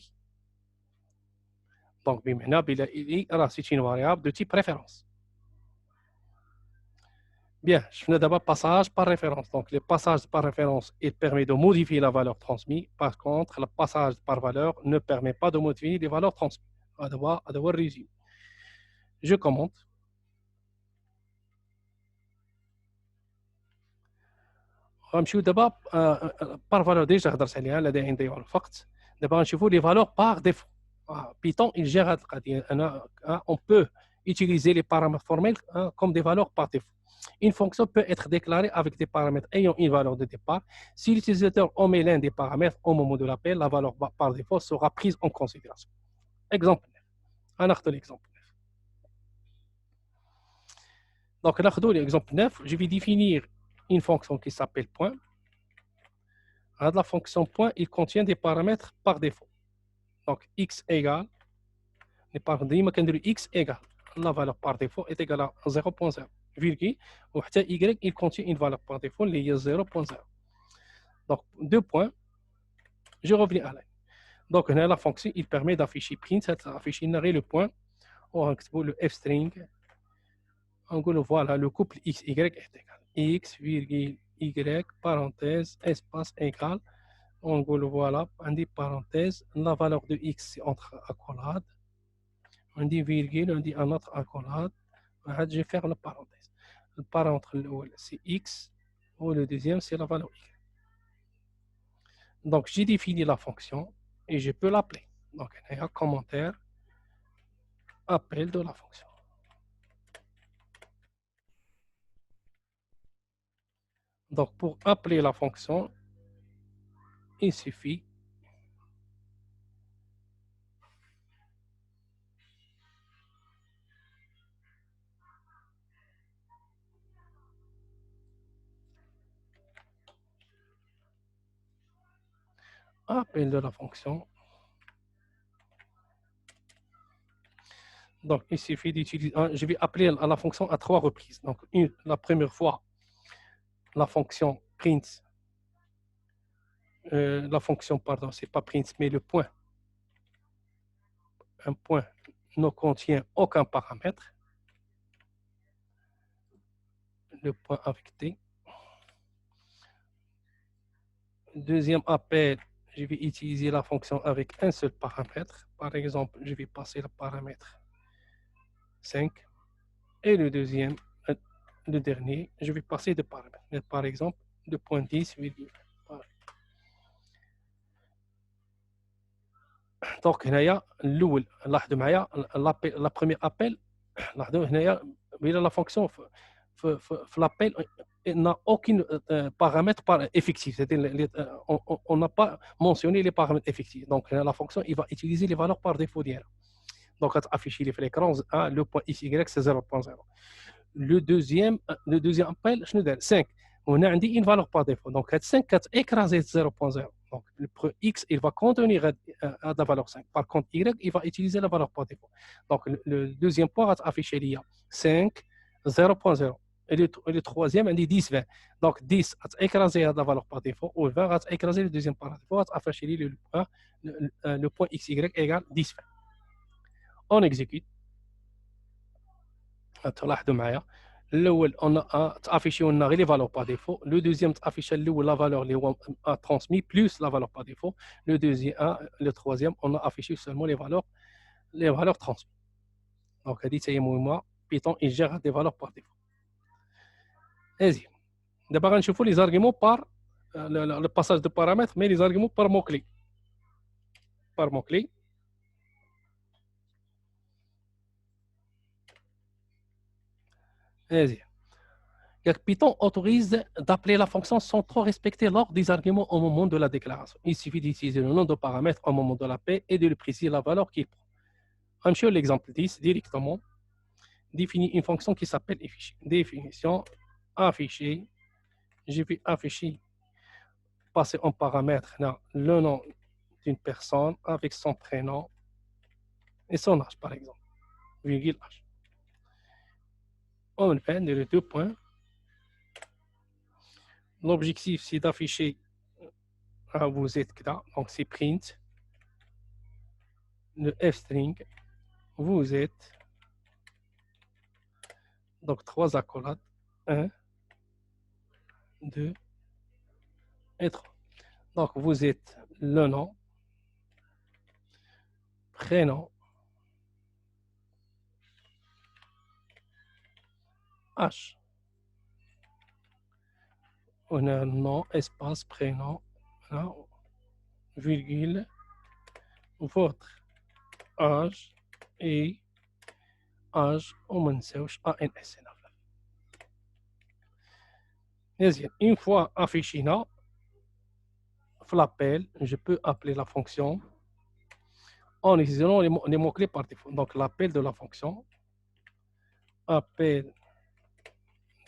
دونك بمعنى بلا il اي راه سيت une variable de type référence. Bien, je fais d'abord passage par référence. Donc, le passage par référence, il permet de modifier la valeur transmise. Par contre, le passage par valeur ne permet pas de modifier les valeurs transmises. À devoir résumer. Je commente. غنمشيو دابا par valeur déjà هضرت عليها لا داعي نضيعوا الوقت. دابا غنشوفوا les valeurs par défaut. Python il gère هذه القضيه. On peut utiliser les paramètres formels comme des valeurs par défaut. Une fonction peut être déclarée avec des paramètres ayant une valeur de départ. Si l'utilisateur omet l'un des paramètres au moment de l'appel, la valeur par défaut sera prise en considération. Exemple. ناخذ l'exemple. Donc, l'exemple 9, je vais définir une fonction qui s'appelle point. La fonction point, il contient des paramètres par défaut. Donc, x égale, les paramètres x égale, la valeur par défaut est égale à 0.0, virgule, ou y, il contient une valeur par défaut, il y a 0.0. Donc, deux points, je reviens à là. Donc, la fonction, il permet d'afficher print, d'afficher le point, ou le f-string, on voilà, le couple x, y est égal. X, virgule, y, parenthèse, espace égal. On dit voilà, on dit parenthèse, la valeur de x c'est entre accolades, on dit virgule, on dit un autre accolade, je vais faire la parenthèse. Le paramètre c'est x, ou le deuxième c'est la valeur y. Donc j'ai défini la fonction et je peux l'appeler. Donc il y a un commentaire, appel de la fonction. Donc pour appeler la fonction, il suffit appel de la fonction. Donc il suffit d'utiliser, je vais appeler à la fonction à 3 reprises. Donc la première fois, la fonction print, la fonction, pardon, c'est pas print, mais le point. Un point ne contient aucun paramètre. Le point avec T. Deuxième appel, je vais utiliser la fonction avec un seul paramètre. Par exemple, je vais passer le paramètre 5. Et le deuxième, le dernier, je vais passer de paramètres. Par exemple, de point 10, donc هنايا الاول لاحظوا معايا لا بروميير ابل لاحظوا هنايا بين لا فونكسيون في l'apel n'a aucun paramètre effectif, c'est-à-dire on n'a pas mentionné les paramètres effectifs. Donc la fonction il va utiliser les valeurs par défaut d'hier. Donc afficher les l'écran le point xy c'est 0.0. Le deuxième appel je nous donne 5. On a une valeur par défaut. Donc 5 écrasé 0.0. Donc, le x, il va contenir la valeur 5. Par contre, y, il va utiliser la valeur par défaut. Donc, le deuxième point va afficher l'IA 5, 0.0. Et le troisième, il dit 10, 20. Donc, 10 va écraser la valeur par défaut, ou 20 va écraser le deuxième par défaut, va afficher le point xy égale 10, 20. On exécute. تلاحظوا معايا الاول on affiché on a les valeurs par défaut, le deuxième affiche la valeur les a transmis plus la valeur par défaut, le deuxième le troisième on a affiché seulement les valeurs transmises. Donc c'est moi Python il gère des valeurs par défaut. Vas-y, d'abord on chauffe les arguments par le passage de paramètres, mais les arguments par mot-clé. Par mot-clé. Vas-y. Python autorise d'appeler la fonction sans trop respecter l'ordre des arguments au moment de la déclaration. Il suffit d'utiliser le nom de paramètre au moment de l'appel et de lui préciser la valeur qu'il prend. On cherche l'exemple 10 directement. Définit une fonction qui s'appelle afficher. Définition afficher. Je vais afficher, passer en paramètre là, le nom d'une personne avec son prénom et son âge, par exemple. Virgule âge. On fait les deux points. L'objectif, c'est d'afficher vous êtes là, donc c'est print. Le f-string, vous êtes, donc 3 accolades, 1, 2 et 3. Donc vous êtes le nom, prénom, H. On a nom, espace, prénom, virgule, votre âge et âge au منساوش ANS. Une fois affiché là, l'appel, je peux appeler la fonction en utilisant les mots-clés par défaut. Donc l'appel de la fonction, appel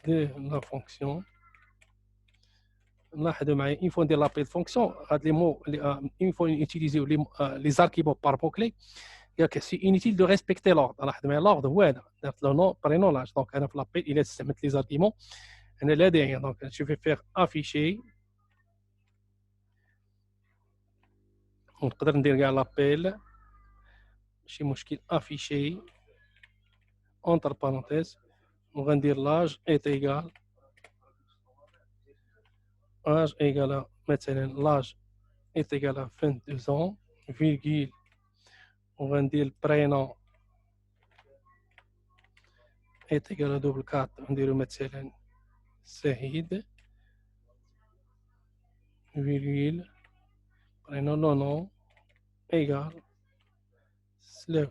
de la fonction. Il faut dire l'appel de fonction, il faut utiliser les arguments par mots-clés. C'est inutile de respecter l'ordre. L'ordre, le nom, prénom, l'âge. Donc, l'appel, il laisse mettre les arguments. Donc, je vais faire afficher. On peut dire l'appel. Chez Mouchkil, afficher. Entre parenthèses, on va dire l'âge est égal. Âge égale à maintenant l'âge est égal à 22 ans, virgule, on va dire le prénom est égal à double 4, on dirait مثلا Saïd, virgule, prénom non nom égal Slav.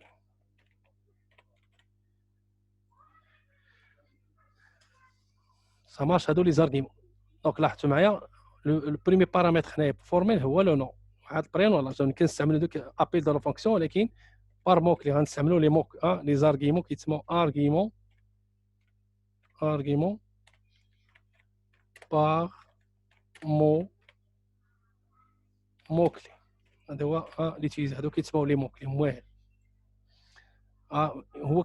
Ça marche هادو les arguments. Donc لاحظتوا معايا le premier paramètre هنايا formel هو le nom. هاد البرينون لا كنستعملوا دوك ابيل دو لا فونكسيون ولكن بار موك اللي غنستعملوا لي موك لي زارغيمون كيتسموا argument par موكلي. هذا هو ليتيليزي هادو كيتسموا لي موكلي مواهب. هو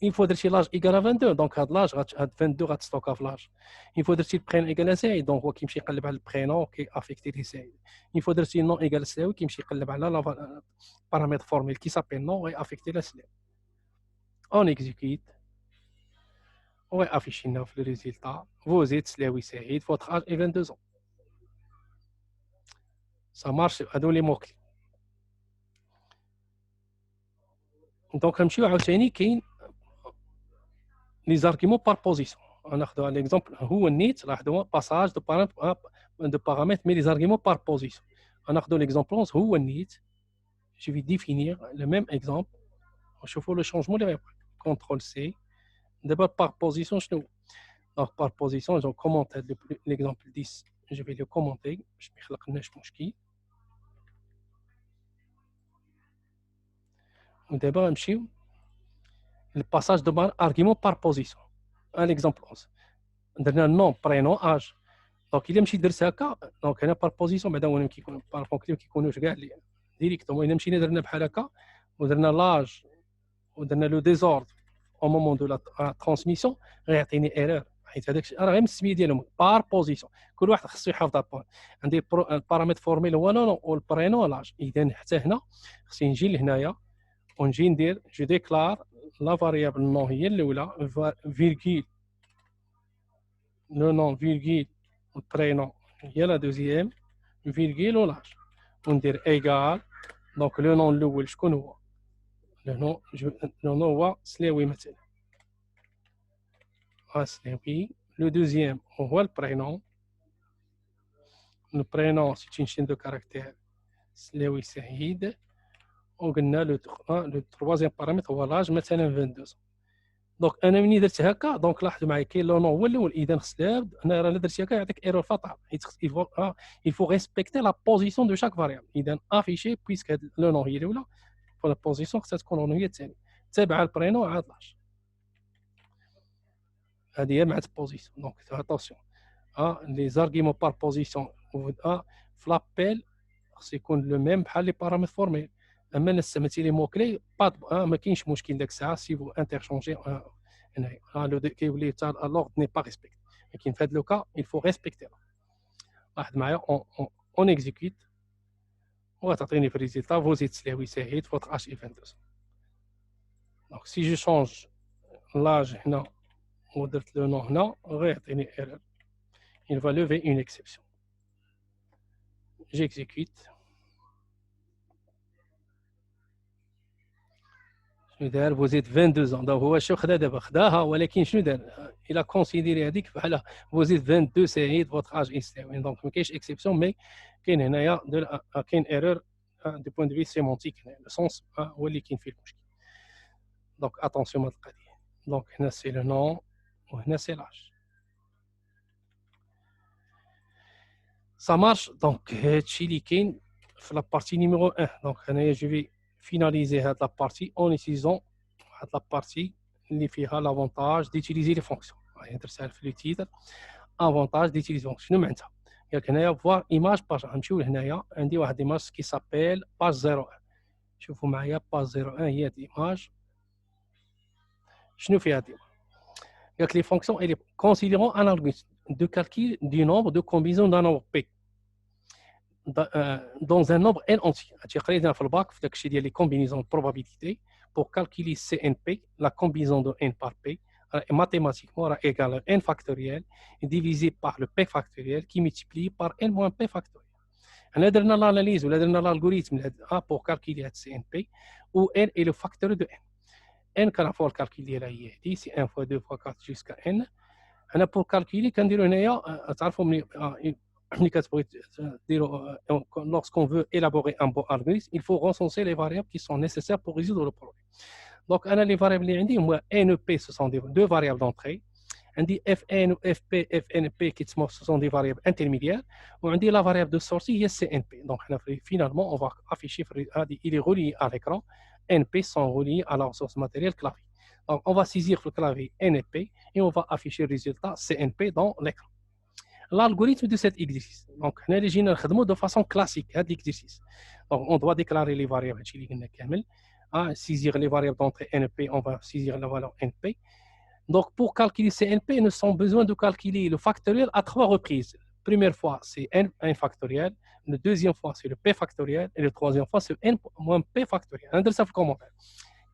il faut درتي لاج ايكال 22 دونك هاد لاج هاد 22 غتستوكا في لاج. il faut درتي البرينون ايكال سعيد دونك هو كيمشي يقلب على البرينون كي افيكتي لي سعيد. il faut درتي نون ايكال سلاوي كيمشي يقلب على لا بارامتر فورميل كي سابيل نون غي افيكتي لا سلاوي. اون اكزيكيوت وغي افيشي لنا في لو ريزولتا vous êtes سلاوي سعيد votre âge est 22 ans. ça marche هادو لي موكلي. دونك غنمشيو عاوتاني كاين لي زارغيمون بار بوزيسيون. غناخدو على ليكزومبل هو النيت لاحظوا باساج دو بارامتر مي لي زارغيمون بار بوزيسيون. غناخدو ليكزومبل هو النيت je vais définir le même exemple. نشوفوا لو شونجمون اللي غيبقى كونترول سي. دابا بار بوزيسيون شنو دونك بار بوزيسيون جو كومونت هاد ليكزومبل 10 je vais le commenter باش ما يخلقلناش مشكل. ودابا غنمشيو الباساج دو ارغيمون بار بوزيسيون. ان اكزومبل 11 درنا نون برينون اج. دونك الا مشيت درت هكا دونك هنا بار بوزيسيون بعدا هو كيكون بار فونكلي كيكونوش كاع ديريكتومون. الا مشينا درنا بحال هكا ودرنا لاج ودرنا لو ديزوردر او مومون دو لا ترانسميسيون غيعطيني ايرور حيت هذاك راه غير من السميه ديالهم بار بوزيسيون. كل واحد خصو يحافظ على البوان. عندي البارامتر فورميل هو نون والبرينون لاج. اذا حتى هنا خصني نجي لهنايا ونجي ندير جو ديكلار لا فاريابل نون هي الاولى فيرغول le nom virgule le prénom هي la deuxième virgule و لاج وندير égal. donc le nom الاول شكون هو le nom هو سلاوي مثلا سلاوي. le deuxième هو البرينون. le prénom c'est une chaîne de caractères سلاوي سعيد. وقلنا le troisième paramètre هو لاج مثلا 22. دونك انا ملي درت هكا دونك لاحظوا معايا كاين لو نون هو الاول. اذا خص لابد انا راه درت هكا يعطيك ايرور فاطال حيت il faut respecter la position de chaque variable. اذا افيشي بويسك هاد لو نون هي الاولى فلا بوزيسيون خصها تكون هي الثانيه تابعه البرينون عاد لاج. هذه هي مع البوزيسيون. دونك اتونسيون لي زارغيمون بار بوزيسيون في لابيل خص يكون لو ميم بحال لي بارامتر فورميل. اما الا استعملتي لي موكلي ما كاينش مشكل داك الساعه سي فو انترشونجي هنايا لو كيولي تاع لورد ني با ريسبكت. لكن في هذا لو كا il faut ريسبكتي. واحد معايا اون اكزيكيوت وغتعطيني في الريزلتا فوزيت تسلاوي سعيد فوتر اش اي 22. دونك سي جو شونج لاج هنا ودرت لو نون هنا غيعطيني ايرور. il va lever une exception. j'exécute. شنو دار فوزيت 22 ans. دونك هو شنو خدا دابا خداها ولكن شنو دار الى كونسيديري هذيك بحال فوزيت 22 سعيد فوتر اج يساوي. دونك ما كاينش اكسبسيون مي كاين هنايا كاين ايرور دو بوين دو في سيمونتيك. هنا لو سونس هو اللي كاين فيه المشكل. دونك اتونسيون هاد القضيه. دونك هنا سي لو نون وهنا سي لاج. ça marche. دونك هادشي اللي كاين في لا بارتي نيميرو 1. دونك هنايا جو في finaliser هاد لا بارتي اون utilisant هاد لا بارتي اللي فيها لافونتاج ديتيليزي لي فونكسيون. هي درتها في لو تيتر افونتاج ديتيليزي فونكسيون. شنو معناتها؟ ياك هنايا فوار ايماج باج. غنمشيو لهنايا عندي واحد ايماج كي سابيل باج 01. شوفوا معايا باج 01 هي هاد ايماج. شنو فيها هاد ايماج؟ ياك لي فونكسيون اللي considérons un algorithme de calcul du nombre de combinaisons d'un nombre p dans un nombre n entier. هادشي قرينا في الباك في داكشي ديال لي كومبينيزون probabilité pour calculer CNP la combinaison de n par p mathématiquement égale à n factoriel divisé par le p factoriel qui multiplie par n moins p factoriel. On a درنا l'analyse ou درنا l'algorithme pour calculer le CNP où n est le facteur de n. n كنعرفوا الكالكول ديالها هي هذه سي 1 fois 2 fois 4 jusqu'à n. انا pour calculer كنديروا هنايا تعرفوا ملي كتبغي ديروا lorsqu'on veut élaborer un bon algorithme il faut recenser les variables qui sont nécessaires pour résoudre le problème. Donc انا les variables اللي عندي هما n et p ce sont deux variables d'entrée. عندي fn و fp fnp qui ce sont des variables intermédiaires وعندي la variable de sortie هي cnp. Donc finalement on va afficher il est relié à l'écran. np sont reliés à la ressource matérielle clavier. Donc on va saisir le clavier np et on va afficher le résultat cnp dans l'écran. L'algorithme de cet exercice. Donc on a de façon classique l'exercice. Donc on doit déclarer les variables saisir les variables d'entrée np, on va saisir la valeur np. Donc, pour calculer CNP, nous avons besoin de calculer le factoriel à 3 reprises. La première fois, c'est n factoriel. La deuxième fois, c'est le p factoriel. Et la troisième fois, c'est n moins p factoriel. On a commentaire.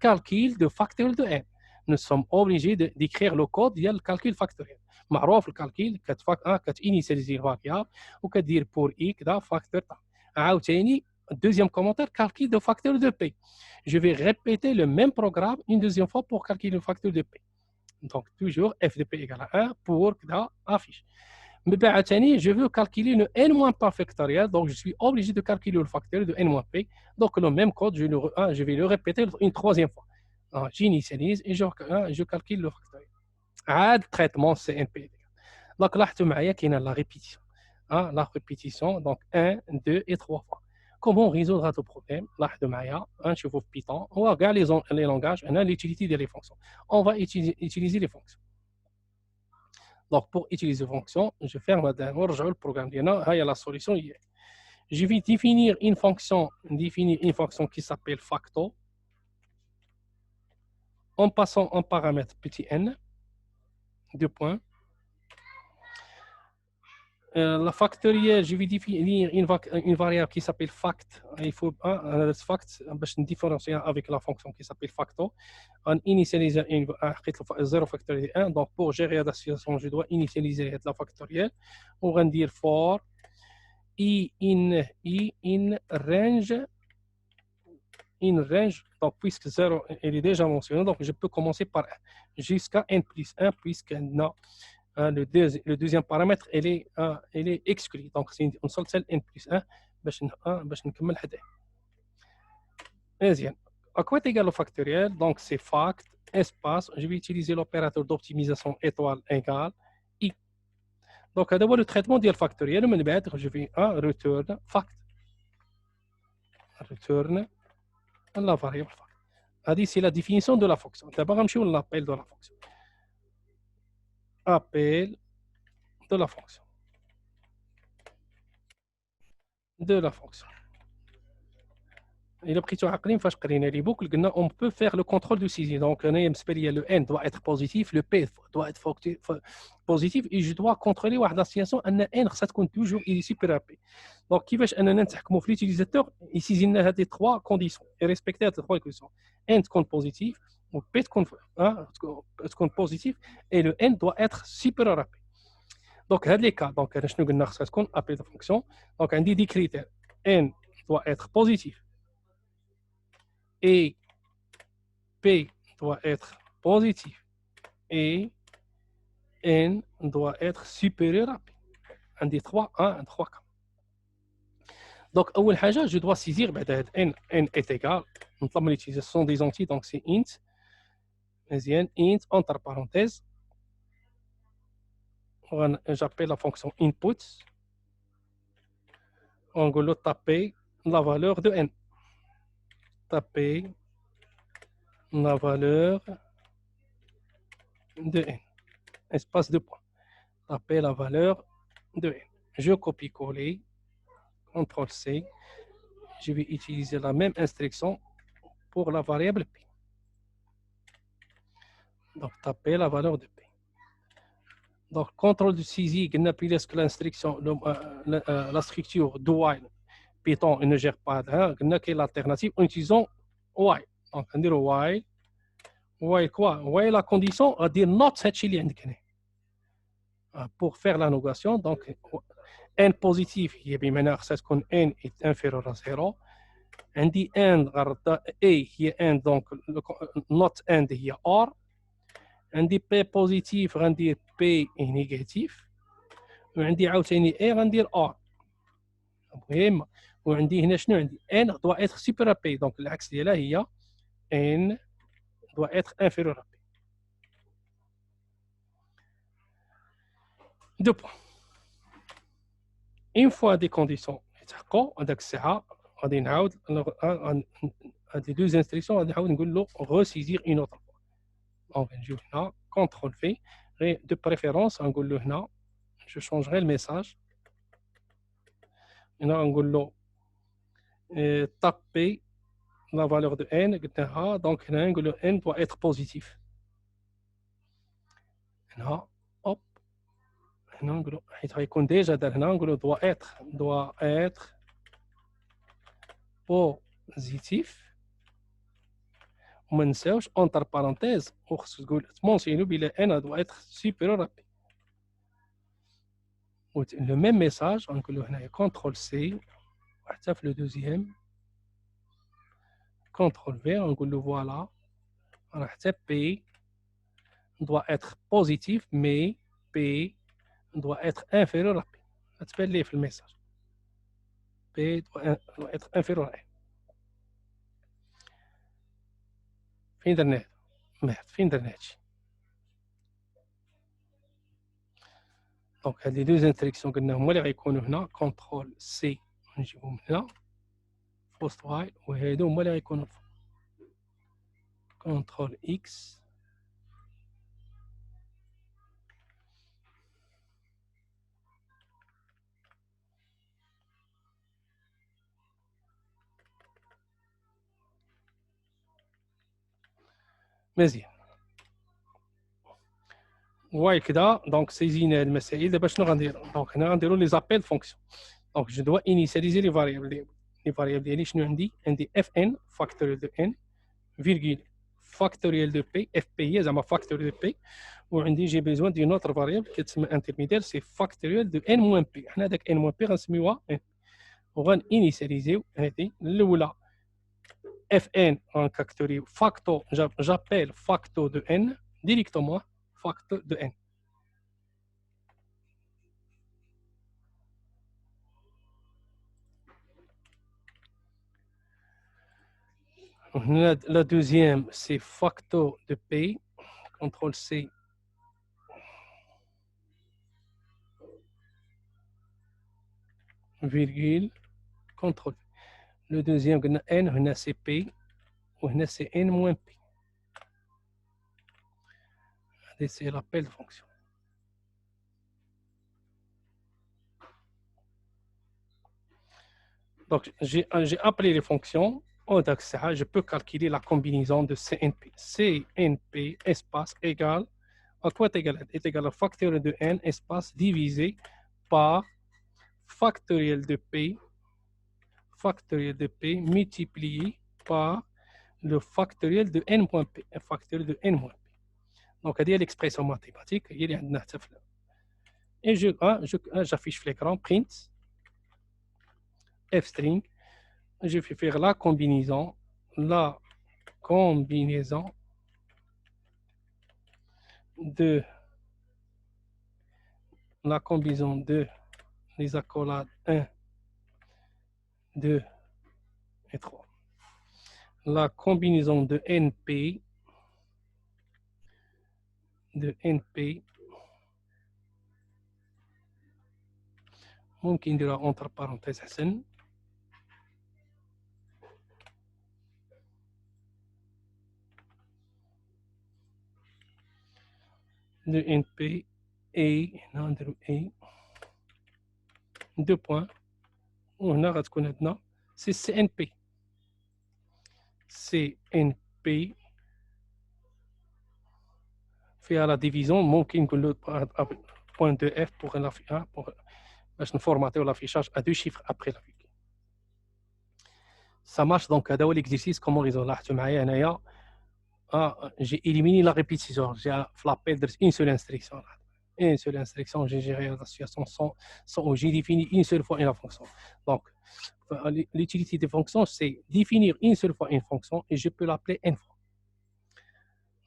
Calcul de factoriel de n. Nous sommes obligés d'écrire le code via le calcul factoriel. معروف الكالكيل كتinitialiser variable وكدير pour i كذا facteur تا. عاوتاني deuxième commentaire, calcul de facteur de p. Je vais répéter le même programme une deuxième fois pour calculer le facteur de p. Donc, toujours f de p égale à 1 pour affiche. Mais je veux calculer le n- par factoriel, donc je suis obligé de calculer le facteur de n-p. Donc, le même code, je vais le répéter une troisième fois. J'initialise et je calcule le factoriel. عاد traitement CNP. Donc, là, il y a la répétition. La répétition, donc 1, 2 et 3 fois. Comment résoudre ce problème? Là, je vous Python. On va regarder les langages, on a l'utilité des fonctions. On va utiliser les fonctions. Donc, pour utiliser les fonctions, je ferme le programme. Il y a la solution. Je vais définir une fonction qui s'appelle facto en passant un paramètre petit n, 2 points. La factorielle, je vais définir une variable qui s'appelle fact. Il faut fact, je différencier avec la fonction qui s'appelle facto. On initialise 0 factoriel 1. Donc, pour gérer la situation, je dois initialiser la factorielle. On va dire for i in range. Donc, puisque 0 est déjà mentionné, donc je peux commencer par 1 jusqu'à n plus 1, puisque non. Le deuxième paramètre, elle est exclue. Donc, c'est une seule celle n plus 1. À quoi est égal au factoriel? Donc, c'est fact, espace. Je vais utiliser l'opérateur d'optimisation étoile égale i. Donc, d'abord, le traitement du factoriel, je vais return fact. Return la variable fact. C'est la définition de la fonction. D'abord, je vais l'appel de la fonction. Appel de la fonction. Et le prix les boucles, on peut faire le contrôle de saisie. Donc, le n doit être positif, le p doit être positif, et je dois contrôler la situation n ça compte toujours supérieur à p. Donc, qui veut l'utilisateur, ici, il y a des 3 conditions et respecter ces 3 conditions. N compte positif, ou p compte positif, et le n doit être supérieur à p. Donc, dans les cas, donc, je vais appeler la fonction. Donc, on dit des critères. N doit être positif. Et P doit être positif. Et N doit être supérieur à P. Un des 3, un 3 cas. Donc, je dois saisir N est égal. Nous l'utilisation des entiers, donc c'est int. Int entre parenthèses. J'appelle la fonction input. On va taper la valeur de n. Taper la valeur de n. Espace de points. Taper la valeur de n. Je copie-coller. CTRL C. Je vais utiliser la même instruction pour la variable p. Donc, taper la valeur de p. Donc, contrôle de saisie, l'instruction, la structure do while Python ne gère pas. Quelle alternative en utilisant while. Donc, on dit while. While quoi? While la condition à dire not cette chilienne. Pour faire la négociation, donc n positif هي بمعنى خصها تكون n est inférieur à 0. عندي n غرض a هي n donc not n هي or. عندي p positif غندير p négatif. وعندي عاوتاني a غندير or. مهم. وعندي هنا شنو عندي n doit être supérieur à p donc العكس ديالها هي n doit être inférieur à p. Deux points. Une fois des conditions يتحققوا هذاك الساعه غادي نعاود هاد لي دوز انستركسيون غادي نعاود نقول له ريسيزير اون اوتر فوا. دونك نجيو هنا كونترول في غير دو بريفيرونس غنقول له هنا جو شونجري الميساج. هنا غنقول له تابي لا فالور دو ان قلناها دونك هنا نقول له ان دوا اتر بوزيتيف. هنا اوب هنا نقولوا حيت غيكون ديجا دار هنا نقولوا دوا اتر بوزيتيف وما نساوش اونتر بارونتيز وخصك تقول تمونسينو بلا ان دوا اتر سوبيريور ا بي. و لو ميم ميساج غنقولوا هنايا كونترول سي وحتى في لو دوزيام كونترول في غنقولوا فوالا راه حتى بي دوا اتر بوزيتيف مي بي doit être inférieur à P. غتبان ليه في الميساج P doit être inférieur à A. فين درنا هذا؟ مهد فين درنا هادشي؟ دونك هاد لي دوز انستركسيون قلناهم هما اللي غيكونوا هنا كونترول سي نجيبهم هنا فوسط وايل وهادو هما اللي غيكونوا فوق كونترول اكس مزيان. وهكذا دونك سيزينا المسائل. دابا شنو غندير؟ دونك هنا غنديرو لي زابيل فونكسيون. دونك جو دوا انيسياليزي لي فاريابل ديالي. لي فاريابل ديالي شنو عندي اف ان فاكتوريال دو ان فيرغول فاكتوريال دو بي اف بي هي زعما فاكتوريال دو بي وعندي جي بيزوان دي نوتر فاريابل كتسمى انترميدير سي فاكتوريال دو ان موان بي. حنا داك ان موان بي غنسميوها ان وغن انيسياليزيو هذه الاولى اف ان غنكاكتوريو فاكتو جابيل فاكتو دو ان ديريكتومون فاكتور دو ان. La deuxième, c'est facteur de P. Contrôle C. Virgule. Contrôle. Le deuxième, N, on a CP. On a CN moins P. C'est l'appel de fonction. Donc, j'ai appelé les fonctions. Je peux calculer la combinaison de CNP. CNP espace égale, à quoi est égal? Est égal à factoriel de N espace divisé par factoriel de P multiplié par le factoriel de N moins P. Factoriel de N moins P. Donc, il y a l'expression mathématique. Il y a et j'affiche l'écran print f string. Je vais faire la combinaison de les accolades 1, 2 et 3. La combinaison de NP ممكن نديرها entre parenthèses حسن de NP et هنا نديرو A 2 points وهنا غتكون عندنا سي CNP فيها لا ديفيزيون ممكن نقول له بوان دو اف بوغ باش نفورماتيو لافيشاج ا دو شيفر ابري لا فيرغول. Ça marche donc هذا هو l'exercice كومون ريزون. لاحظتوا معايا هنايا جي إليميني لا ريبيتيسيون. جا في لابيل درت اون سول انستركسيون une seule instruction, j'ai géré la situation sans où j'ai défini une seule fois une fonction. Donc, l'utilité des fonctions, c'est définir une seule fois une fonction et je peux l'appeler n fois.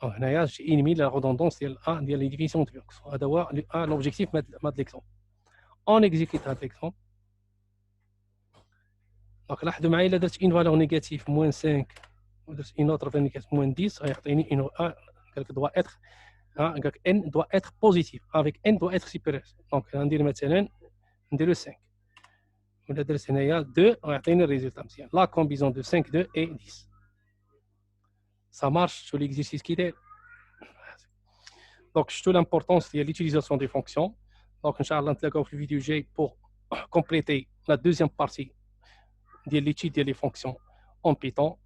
Donc, j'ai éliminé la redondance de la définition de fonction. C'est l'objectif de l'exemple. On exécute l'exemple. Donc, là, il a une valeur négative, moins 5, une autre valeur négative, moins 10, doit être, n doit être positif, avec n doit être supérieur. Donc, on dit maintenant, on dit le 5. On a dit 2, on a le résultat. La combinaison de 5, 2 et 10. Ça marche sur l'exercice qui est. Donc, toute l'importance de l'utilisation des fonctions. Donc, Inch'Allah, on va la vidéo pour compléter la deuxième partie de l'étude des fonctions en Python.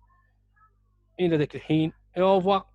Et au revoir.